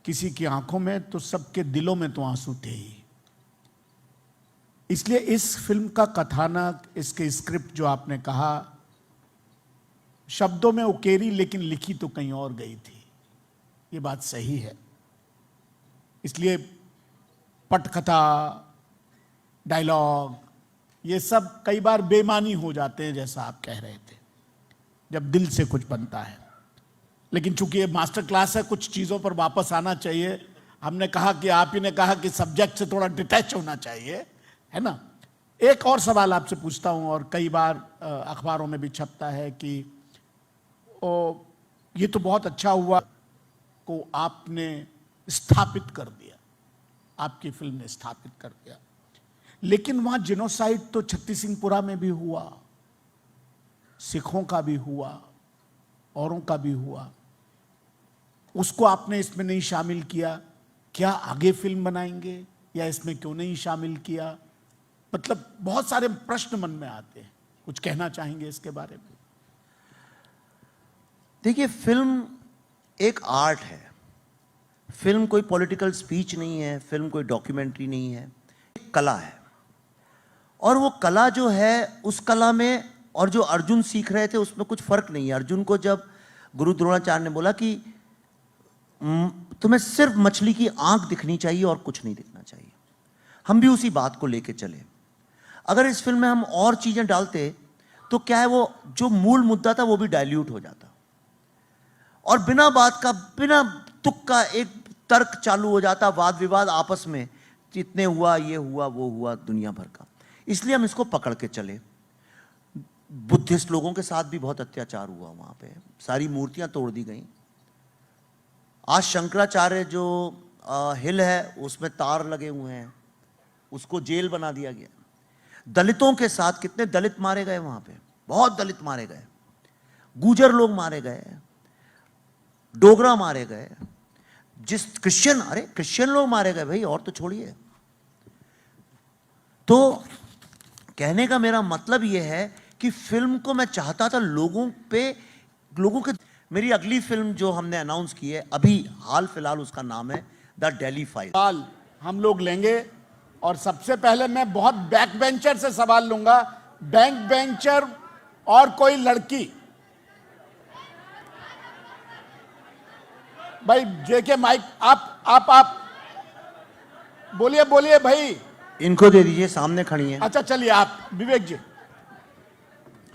किसी की आंखों में तो सबके दिलों में तो आंसू थे ही। इसलिए इस फिल्म का कथानक, इसके स्क्रिप्ट जो आपने कहा, शब्दों में उकेरी लेकिन लिखी तो कहीं और गई थी। ये बात सही है। इसलिए पटकथा, डायलॉग, ये सब कई बार बेमानी हो जाते हैं, जैसा आप कह रहे थे, जब दिल से कुछ बनता है। लेकिन चूंकि ये मास्टर क्लास है, कुछ चीज़ों पर वापस आना चाहिए। हमने कहा कि आप ही ने कहा कि सब्जेक्ट से थोड़ा डिटैच होना चाहिए, है ना। एक और सवाल आपसे पूछता हूं, और कई बार अखबारों में भी छपता है कि ये तो बहुत अच्छा हुआ को आपने स्थापित कर दिया, आपकी फिल्म ने स्थापित कर दिया, लेकिन वहां जेनोसाइड तो छत्तीसिंहपुरा में भी हुआ, सिखों का भी हुआ, औरों का भी हुआ। उसको आपने इसमें नहीं शामिल किया। क्या आगे फिल्म बनाएंगे या इसमें क्यों नहीं शामिल किया? मतलब बहुत सारे प्रश्न मन में आते हैं। कुछ कहना चाहेंगे इसके बारे में?
देखिए, फिल्म एक आर्ट है। फिल्म कोई पॉलिटिकल स्पीच नहीं है, फिल्म कोई डॉक्यूमेंट्री नहीं है, एक कला है। और वो कला जो है, उस कला में और जो अर्जुन सीख रहे थे उसमें कुछ फर्क नहीं है। अर्जुन को जब गुरु द्रोणाचार्य ने बोला कि तुम्हें सिर्फ मछली की आंख दिखनी चाहिए और कुछ नहीं दिखना चाहिए, हम भी उसी बात को लेके चले। अगर इस फिल्म में हम और चीजें डालते तो क्या है, वो जो मूल मुद्दा था वो भी डाइल्यूट हो जाता, और बिना बात का, बिना तुक का एक तर्क चालू हो जाता, वाद विवाद आपस में, इतने हुआ, ये हुआ, वो हुआ, दुनिया भर का। इसलिए हम इसको पकड़ के चले। बुद्धिस्ट लोगों के साथ भी बहुत अत्याचार हुआ वहां पे, सारी मूर्तियां तोड़ दी गई। आज शंकराचार्य जो हिल है उसमें तार लगे हुए हैं, उसको जेल बना दिया गया। दलितों के साथ कितने दलित मारे गए वहां पे, बहुत दलित मारे गए, गुजर लोग मारे गए, डोगरा मारे गए, क्रिश्चियन लोग मारे गए भाई, और तो छोड़िए। तो कहने का मेरा मतलब यह है कि फिल्म को मैं चाहता था लोगों के। मेरी अगली फिल्म जो हमने अनाउंस की है अभी हाल फिलहाल, उसका नाम है द दिल्ली फाइल।
सवाल हम लोग लेंगे, और सबसे पहले मैं बहुत बैक बेंचर से सवाल लूंगा। बैक बेंचर और कोई लड़की, भाई जेके माइक, आप बोलिए भाई।
इनको दे दीजिए, सामने खड़ी हैं।
अच्छा चलिए, आप विवेक जी,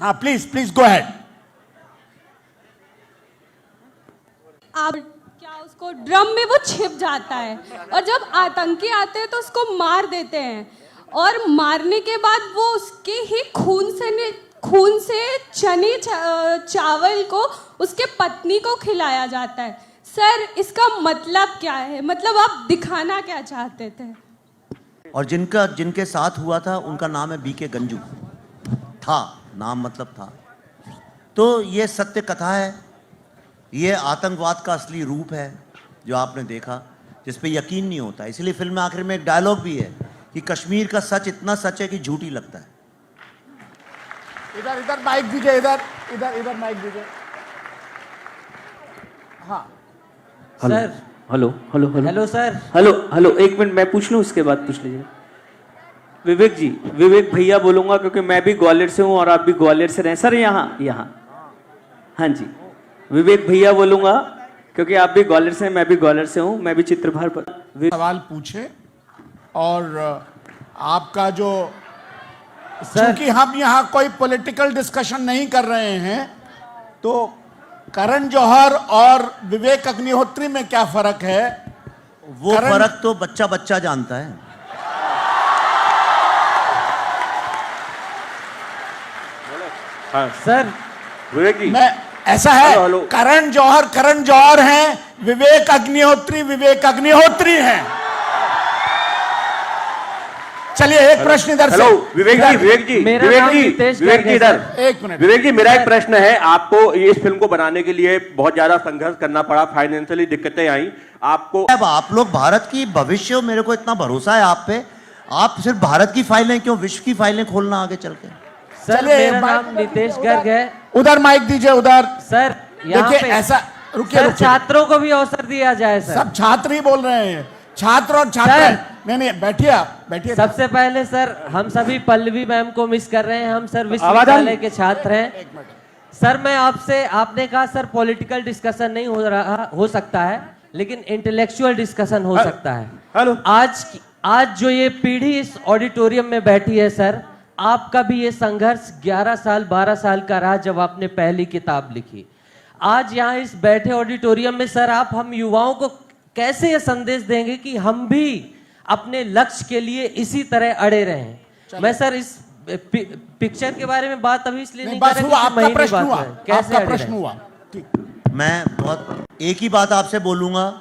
हाँ प्लीज गो अहेड।
आप क्या उसको ड्रम में वो छिप जाता है, और जब आतंकी आते हैं तो उसको मार देते हैं, और मारने के बाद वो उसके ही खून से चने चावल को उसके पत्नी को खिलाया जाता है। सर, इसका मतलब क्या है? मतलब आप दिखाना क्या चाहते थे?
और जिनके साथ हुआ था उनका नाम है बीके गंजू था, नाम मतलब था। तो ये सत्य कथा है, ये आतंकवाद का असली रूप है जो आपने देखा, जिस पे यकीन नहीं होता। इसलिए फिल्म में आखिर में एक डायलॉग भी है कि कश्मीर का सच इतना सच है कि झूठ ही लगता है।
इधर इधर माइक दीजिए, इधर इधर इधर माइक दीजिए। हाँ
sir,
hello hello hello
hello sir,
hello hello, एक मिनट मैं पूछ लूं, उसके बाद पूछ लीजिए। विवेक जी, विवेक भैया बोलूंगा क्योंकि मैं भी ग्वालियर से हूं और आप भी ग्वालियर से रहे सर। यहाँ यहाँ हाँ जी, विवेक भैया बोलूंगा क्योंकि आप भी ग्वालियर से, मैं भी ग्वालियर से हूं, मैं भी चित्रभार पर।
सवाल पूछे और आपका जो,
सर
क्योंकि हम यहाँ कोई पॉलिटिकल डिस्कशन नहीं कर रहे हैं, तो करण जौहर और विवेक अग्निहोत्री में क्या फर्क है?
वो फर्क तो बच्चा बच्चा जानता है।
सर,
विवेक जी,
मैं ऐसा है,
हेलो, हेलो।
करण जौहर हैं, विवेक अग्निहोत्री हैं। चलिए एक प्रश्न इधर से।
हेलो विवेक जी,
मेरा नाम नितेश
विवेक जी
गर्ग है,
इधर।
एक मिनट।
विवेक जी, मेरा एक प्रश्न है। आपको इस फिल्म को बनाने के लिए बहुत ज्यादा संघर्ष करना पड़ा, फाइनेंशियली दिक्कतें आई आपको।
अब आप लोग भारत की भविष्य हो, मेरे को इतना भरोसा है आप पे। आप सिर्फ भारत की फाइलें क्यों, विश्व की फाइलें खोलना आगे चल के।
सर
चलिए,
मेरा
माइक-
नाम नितेश गर्ग है।
उधर माइक दीजिए, उधर।
सर यहाँ
देखिए
पे
ऐसा, रुकिए
सर,
रुकिए।
छात्रों को भी अवसर दिया जाए सर।
सब छात्र ही बोल रहे हैं, छात्र और छात्र।
सर।
नहीं बैठिए, आप बैठिए।
सबसे पहले सर, हम सभी पल्लवी मैम को मिस कर रहे हैं। हम सर विश्वविद्यालय के छात्र हैं। सर मैं आपसे, आपने कहा सर पॉलिटिकल डिस्कशन नहीं हो सकता है, लेकिन इंटेलेक्चुअल डिस्कशन हो सकता है।
हेलो।
आज जो ये पीढ़ी इस ऑडिटोरियम में बैठी है सर, आपका भी ये संघर्ष 11 साल 12 साल का रहा जब आपने पहली किताब लिखी। आज यहाँ इस बैठे ऑडिटोरियम में सर, आप हम युवाओं को कैसे ये संदेश देंगे कि हम भी अपने लक्ष्य के लिए इसी तरह अड़े रहें? मैं सर इस पिक्चर के बारे में बात अभी इसलिए नहीं कर
बस
रहा
हुआ,
क्योंकि
आपका
महीने
प्रश्न
बात
हुआ,
है। कैसे
आपका
अड़े
प्रश्न
रहें?
हुआ। ठीक।
मैं बहुत एक ही बात आपसे बोलूंगा,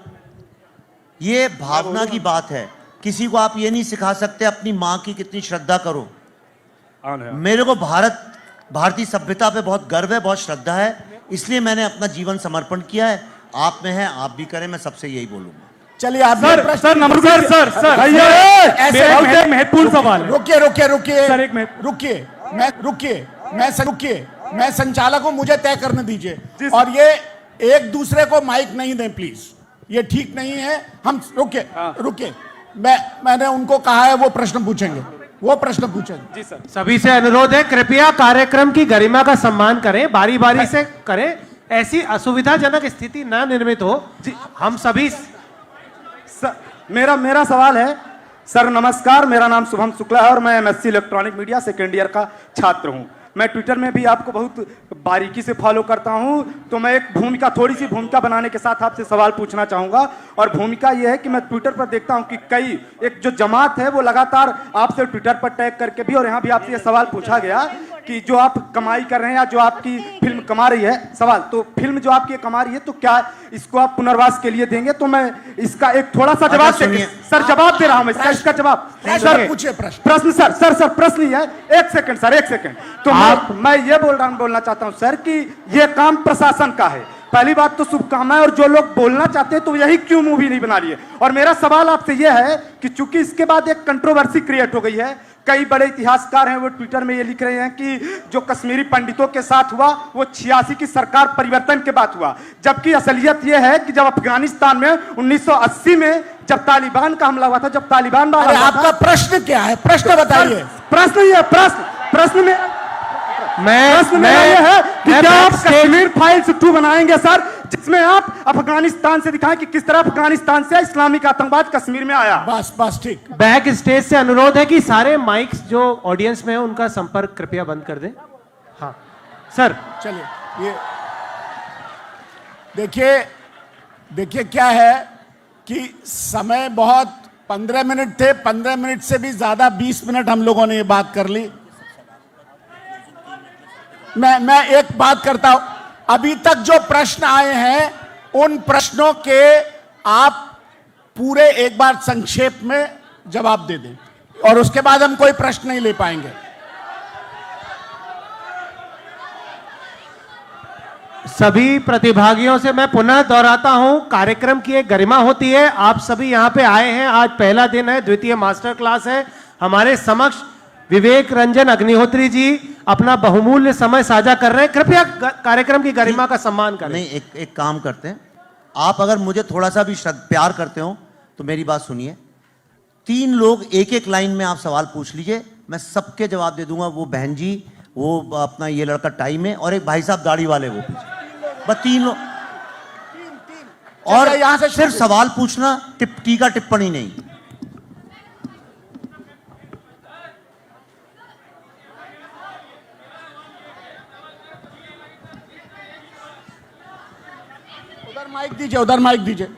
ये भावना की बात है। किसी को आप ये नहीं सिखा सकते अपनी माँ की कितनी श्रद्धा करो। मेरे को भारतीय सभ्यता पे बहुत गर्व है, बहुत श्रद्धा है, इसलिए मैंने अपना जीवन समर्पण किया है। आप में है, आप भी करें, मैं सबसे यही बोलूंगा।
चलिए आप
सर नमस्कार सर।
ऐसे
मेरा एक महत्वपूर्ण सवाल है।
रुकिए रुकिए रुकिए
सर, एक मिनट।
रुकिए, मैं संचालक हूं, मुझे तय करने दीजिए। और ये एक दूसरे को माइक नहीं दें प्लीज, ये ठीक नहीं है। हम रुकिए, मैंने उनको कहा है वो प्रश्न पूछेंगे,
जी सर।
सभी से अनुरोध है, कृपया कार्यक्रम की गरिमा का सम्मान करें, बारी बारी से करें, ऐसी असुविधाजनक स्थिति ना निर्मित हो। हम सभी
मेरा सवाल है सर। नमस्कार, मेरा नाम शुभम शुक्ला है और मैं MSc electronic media second year का छात्र हूं। मैं ट्विटर में भी आपको बहुत बारीकी से फॉलो करता हूं, तो मैं एक थोड़ी सी भूमिका बनाने के साथ आपसे सवाल पूछना चाहूंगा। और भूमिका यह है कि मैं ट्विटर पर देखता हूं कि एक जो जमात है वो लगातार आपसे ट्विटर पर टैग करके भी, और यहाँ भी आपसे ये सवाल पूछा गया कि जो आप कमाई कर रहे हैं या जो आपकी फिल्म कमा रही है, सवाल तो फिल्म जो आपकी कमा रही है तो क्या इसको आप पुनर्वास के लिए देंगे? तो मैं इसका एक थोड़ा सा जवाब सर जवाब दे रहा हूं, इसका जवाब सर
पूछिए।
प्रश्न सर प्रश्न ही है। एक सेकंड। तो मैं ये बोलना चाहता हूं सर कि ये काम प्रशासन का है। पहली बात तो शुभकामनाएं, और जो लोग बोलना चाहते हैं तो यही क्यों मूवी नहीं बना रही है? और मेरा सवाल आपसे यह है कि चूंकि इसके बाद एक कंट्रोवर्सी क्रिएट हो गई है, कई बड़े इतिहासकार हैं वो ट्विटर में ये लिख रहे हैं कि जो कश्मीरी पंडितों के साथ हुआ वो 86 की सरकार परिवर्तन के बाद हुआ, जबकि असलियत ये है कि जब अफगानिस्तान में 1980 में जब तालिबान का हमला हुआ था, जब तालिबान
आपका प्रश्न क्या है? प्रश्न बताइए।
प्रश्न मेरा ये है कि क्या आप कश्मीर फाइल्स 2 बनाएंगे सर, जिसमें आप अफगानिस्तान से दिखाएं कि किस तरह अफगानिस्तान से इस्लामिक आतंकवाद कश्मीर में आया?
बस ठीक।
बैक स्टेज से अनुरोध है कि सारे माइक्स जो ऑडियंस में है उनका संपर्क कृपया बंद कर दें। हाँ सर।
चलिए, ये देखिए क्या है कि समय बहुत 15 मिनट थे, 15 मिनट से भी ज्यादा 20 मिनट हम लोगों ने ये बात कर ली। मैं एक बात करता हूं, अभी तक जो प्रश्न आए हैं उन प्रश्नों के आप पूरे एक बार संक्षेप में जवाब दे दें, और उसके बाद हम कोई प्रश्न नहीं ले पाएंगे।
सभी प्रतिभागियों से मैं पुनः दोहराता हूं, कार्यक्रम की एक गरिमा होती है। आप सभी यहां पे आए हैं, आज पहला दिन है, द्वितीय मास्टर क्लास है। हमारे समक्ष विवेक रंजन अग्निहोत्री जी अपना बहुमूल्य समय साझा कर रहे हैं। कृपया कार्यक्रम की गरिमा का सम्मान करें।
नहीं, एक काम करते हैं, आप अगर मुझे थोड़ा सा भी प्यार करते हो तो मेरी बात सुनिए। 3 लोग एक एक लाइन में आप सवाल पूछ लीजिए, मैं सबके जवाब दे दूंगा। वो बहन जी, वो अपना ये लड़का टाई में, और एक भाई साहब दाढ़ी वाले, वो पूछे। बस 3 लोग, और
यहाँ से
सिर्फ सवाल पूछना, टीका टिप्पणी नहीं।
उधर माइक दीजिए, उधर माइक दीजिए,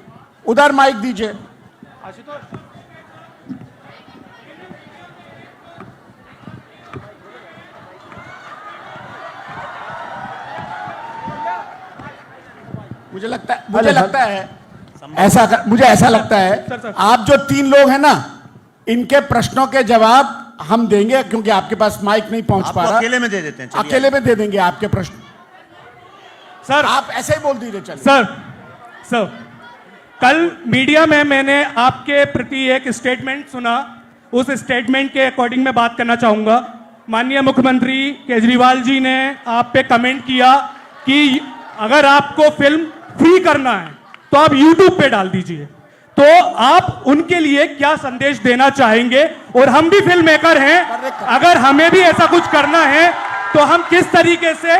उधर माइक दीजिए। मुझे लगता है मुझे ऐसा लगता है आप जो 3 लोग हैं ना, इनके प्रश्नों के जवाब हम देंगे, क्योंकि आपके पास माइक नहीं पहुंच पा रहा।
अकेले में दे देते हैं, चलिए।
अकेले में दे देंगे आपके प्रश्न।
सर
आप ऐसे ही बोल दीजिए। चलिए
सर, कल मीडिया में मैंने आपके प्रति एक स्टेटमेंट सुना, उस स्टेटमेंट के अकॉर्डिंग मैं बात करना चाहूंगा। माननीय मुख्यमंत्री केजरीवाल जी ने आप पे कमेंट किया कि अगर आपको फिल्म फ्री करना है तो आप YouTube पे डाल दीजिए। तो आप उनके लिए क्या संदेश देना चाहेंगे? और हम भी फिल्म मेकर हैं, अगर हमें भी ऐसा कुछ करना है तो हम किस तरीके से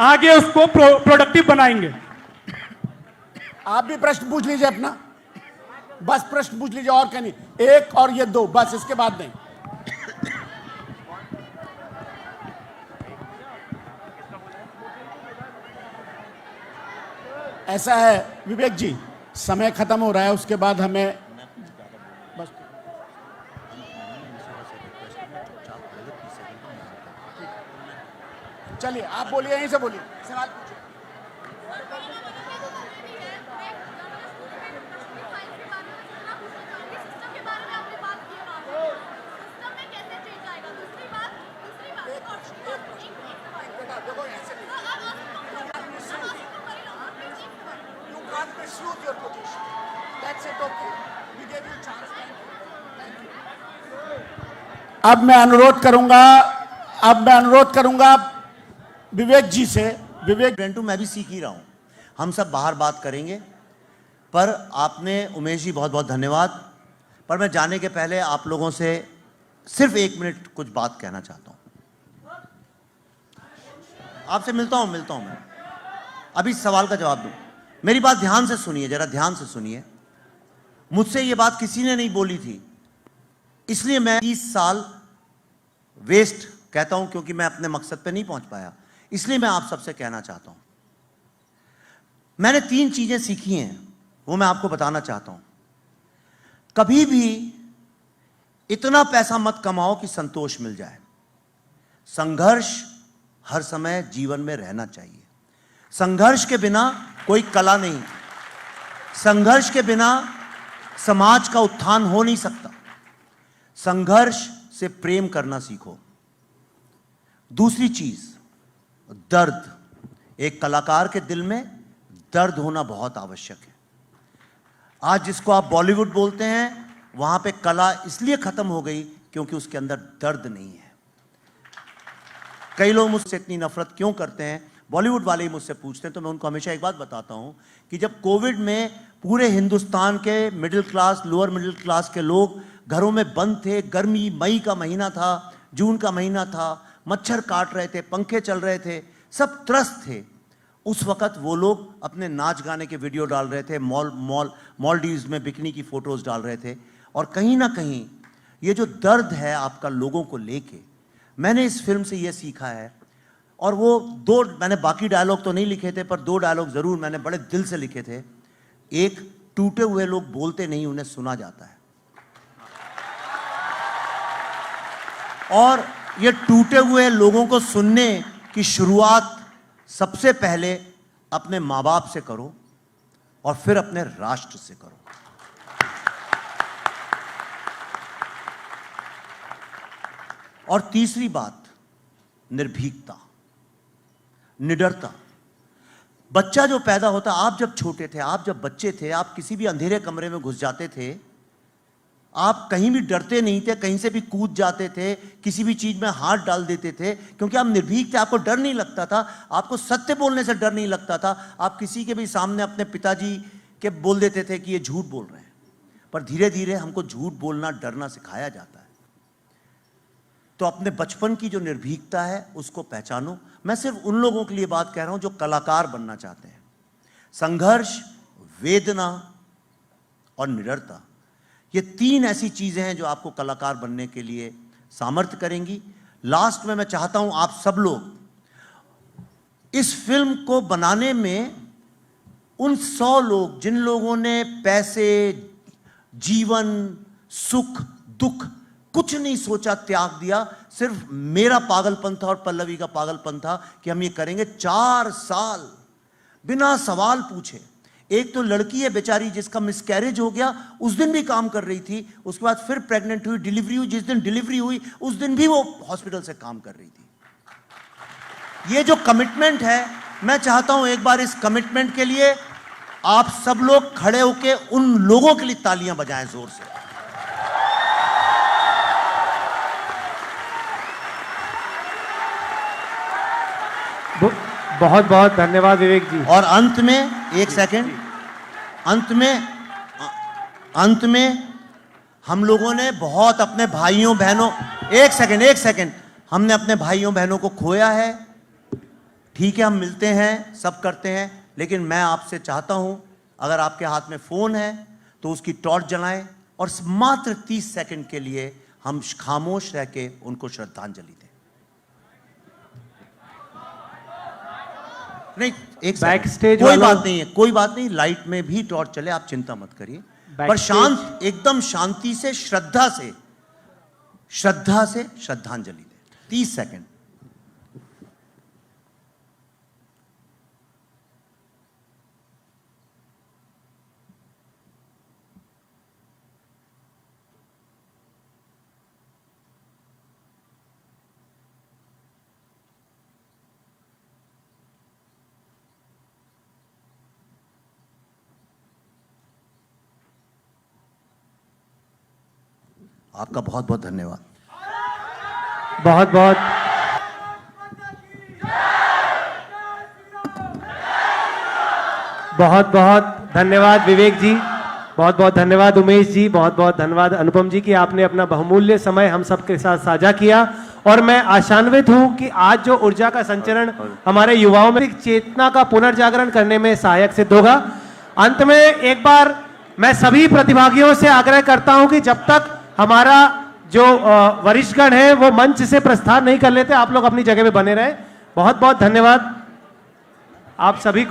आगे उसको प्रोडक्टिव बनाएंगे?
आप भी प्रश्न पूछ लीजिए अपना, बस प्रश्न पूछ लीजिए, और कहीं नहीं। 1 और ये 2, बस, इसके बाद नहीं। ऐसा है विवेक जी, समय खत्म हो रहा है, उसके बाद हमें बस। चलिए आप बोलिए, यहीं से बोलिए, सवाल पूछिए। अब मैं अनुरोध करूंगा विवेक जी से। विवेक
रेंटू, मैं भी सीख ही रहा हूं, हम सब बाहर बात करेंगे, पर आपने, उमेश जी बहुत बहुत धन्यवाद। पर मैं जाने के पहले आप लोगों से सिर्फ 1 मिनट कुछ बात कहना चाहता हूं। आपसे मिलता हूं मैं, अभी सवाल का जवाब दूं। मेरी बात ध्यान से सुनिए, जरा ध्यान से सुनिए। मुझसे ये बात किसी ने नहीं बोली थी, इसलिए मैं 30 साल वेस्ट कहता हूं, क्योंकि मैं अपने मकसद पे नहीं पहुंच पाया। इसलिए मैं आप सबसे कहना चाहता हूं, मैंने 3 चीजें सीखी हैं, वो मैं आपको बताना चाहता हूं। कभी भी इतना पैसा मत कमाओ कि संतोष मिल जाए। संघर्ष हर समय जीवन में रहना चाहिए। संघर्ष के बिना कोई कला नहीं, संघर्ष के बिना समाज का उत्थान हो नहीं सकता। संघर्ष से प्रेम करना सीखो। दूसरी चीज, दर्द। एक कलाकार के दिल में दर्द होना बहुत आवश्यक है। आज जिसको आप बॉलीवुड बोलते हैं, वहां पे कला इसलिए खत्म हो गई क्योंकि उसके अंदर दर्द नहीं है। कई लोग मुझसे इतनी नफरत क्यों करते हैं, बॉलीवुड वाले ही मुझसे पूछते हैं, तो मैं उनको हमेशा एक बात बताता हूं कि जब कोविड में पूरे हिंदुस्तान के middle class, lower middle class के लोग घरों में बंद थे, गर्मी, मई का महीना था, जून का महीना था, मच्छर काट रहे थे, पंखे चल रहे थे, सब त्रस्त थे, उस वक्त वो लोग अपने नाच गाने के वीडियो डाल रहे थे, मॉलडीव्स में बिकनी की फोटोज डाल रहे थे। और कहीं ना कहीं ये जो दर्द है आपका लोगों को लेके, मैंने इस फिल्म से ये सीखा है। और वो 2, मैंने बाकी डायलॉग तो नहीं लिखे थे, पर 2 डायलॉग जरूर मैंने बड़े दिल से लिखे थे। एक, टूटे हुए लोग बोलते नहीं, उन्हें सुना जाता है। और ये टूटे हुए लोगों को सुनने की शुरुआत सबसे पहले अपने माँ बाप से करो और फिर अपने राष्ट्र से करो। और तीसरी बात, निर्भीकता, निडरता। बच्चा जो पैदा होता, आप जब छोटे थे, आप जब बच्चे थे, आप किसी भी अंधेरे कमरे में घुस जाते थे, आप कहीं भी डरते नहीं थे, कहीं से भी कूद जाते थे, किसी भी चीज में हाथ डाल देते थे, क्योंकि आप निर्भीक थे, आपको डर नहीं लगता था, आपको सत्य बोलने से डर नहीं लगता था। आप किसी के भी सामने अपने पिताजी के बोल देते थे कि ये झूठ बोल रहे हैं। पर धीरे धीरे हमको झूठ बोलना, डरना सिखाया जाता है। तो अपने बचपन की जो निर्भीकता है उसको पहचानो। मैं सिर्फ उन लोगों के लिए बात कह रहा हूं जो कलाकार बनना चाहते हैं। संघर्ष, वेदना और निडरता, ये 3 ऐसी चीजें हैं जो आपको कलाकार बनने के लिए सामर्थ्य करेंगी। लास्ट में मैं चाहता हूं आप सब लोग इस फिल्म को बनाने में उन 100 लोग जिन लोगों ने पैसे, जीवन, सुख, दुख कुछ नहीं सोचा, त्याग दिया, सिर्फ मेरा पागलपन था और पल्लवी का पागलपन था कि हम ये करेंगे। 4 साल बिना सवाल पूछे। एक तो लड़की है बेचारी जिसका मिसकैरेज हो गया, उस दिन भी काम कर रही थी, उसके बाद फिर प्रेग्नेंट हुई, डिलीवरी हुई, जिस दिन डिलीवरी हुई उस दिन भी वो हॉस्पिटल से काम कर रही थी। ये जो कमिटमेंट है, मैं चाहता हूं एक बार इस कमिटमेंट के लिए आप सब लोग खड़े होकर उन लोगों के लिए तालियां बजाएं जोर से।
बहुत बहुत धन्यवाद विवेक जी।
और अंत में एक सेकंड, अंत में हम लोगों ने बहुत अपने भाइयों बहनों, एक सेकंड, हमने अपने भाइयों बहनों को खोया है। ठीक है, हम मिलते हैं, सब करते हैं, लेकिन मैं आपसे चाहता हूं अगर आपके हाथ में फोन है तो उसकी टॉर्च जलाएं और मात्र 30 सेकंड के लिए हम खामोश रह के उनको श्रद्धांजलि दें। नहीं, एक
बैक स्टेज
कोई बात नहीं है, कोई बात नहीं, लाइट में भी टॉर्च चले, आप चिंता मत करिए, पर शांत, एकदम शांति से, श्रद्धा से श्रद्धांजलि दें। 30 सेकंड। आपका बहुत बहुत धन्यवाद।
बहुत बहुत बहुत बहुत धन्यवाद विवेक जी, बहुत बहुत धन्यवाद उमेश जी, बहुत बहुत धन्यवाद अनुपम जी कि आपने अपना बहुमूल्य समय हम सबके साथ साझा किया। और मैं आशान्वित हूं कि आज जो ऊर्जा का संचरण हमारे युवाओं में चेतना का पुनर्जागरण करने में सहायक सिद्ध होगा। अंत में एक बार मैं सभी प्रतिभागियों से आग्रह करता हूं कि जब तक हमारा जो वरिष्ठगण है वो मंच से प्रस्थान नहीं कर लेते, आप लोग अपनी जगह पे बने रहे। बहुत बहुत धन्यवाद आप सभी को।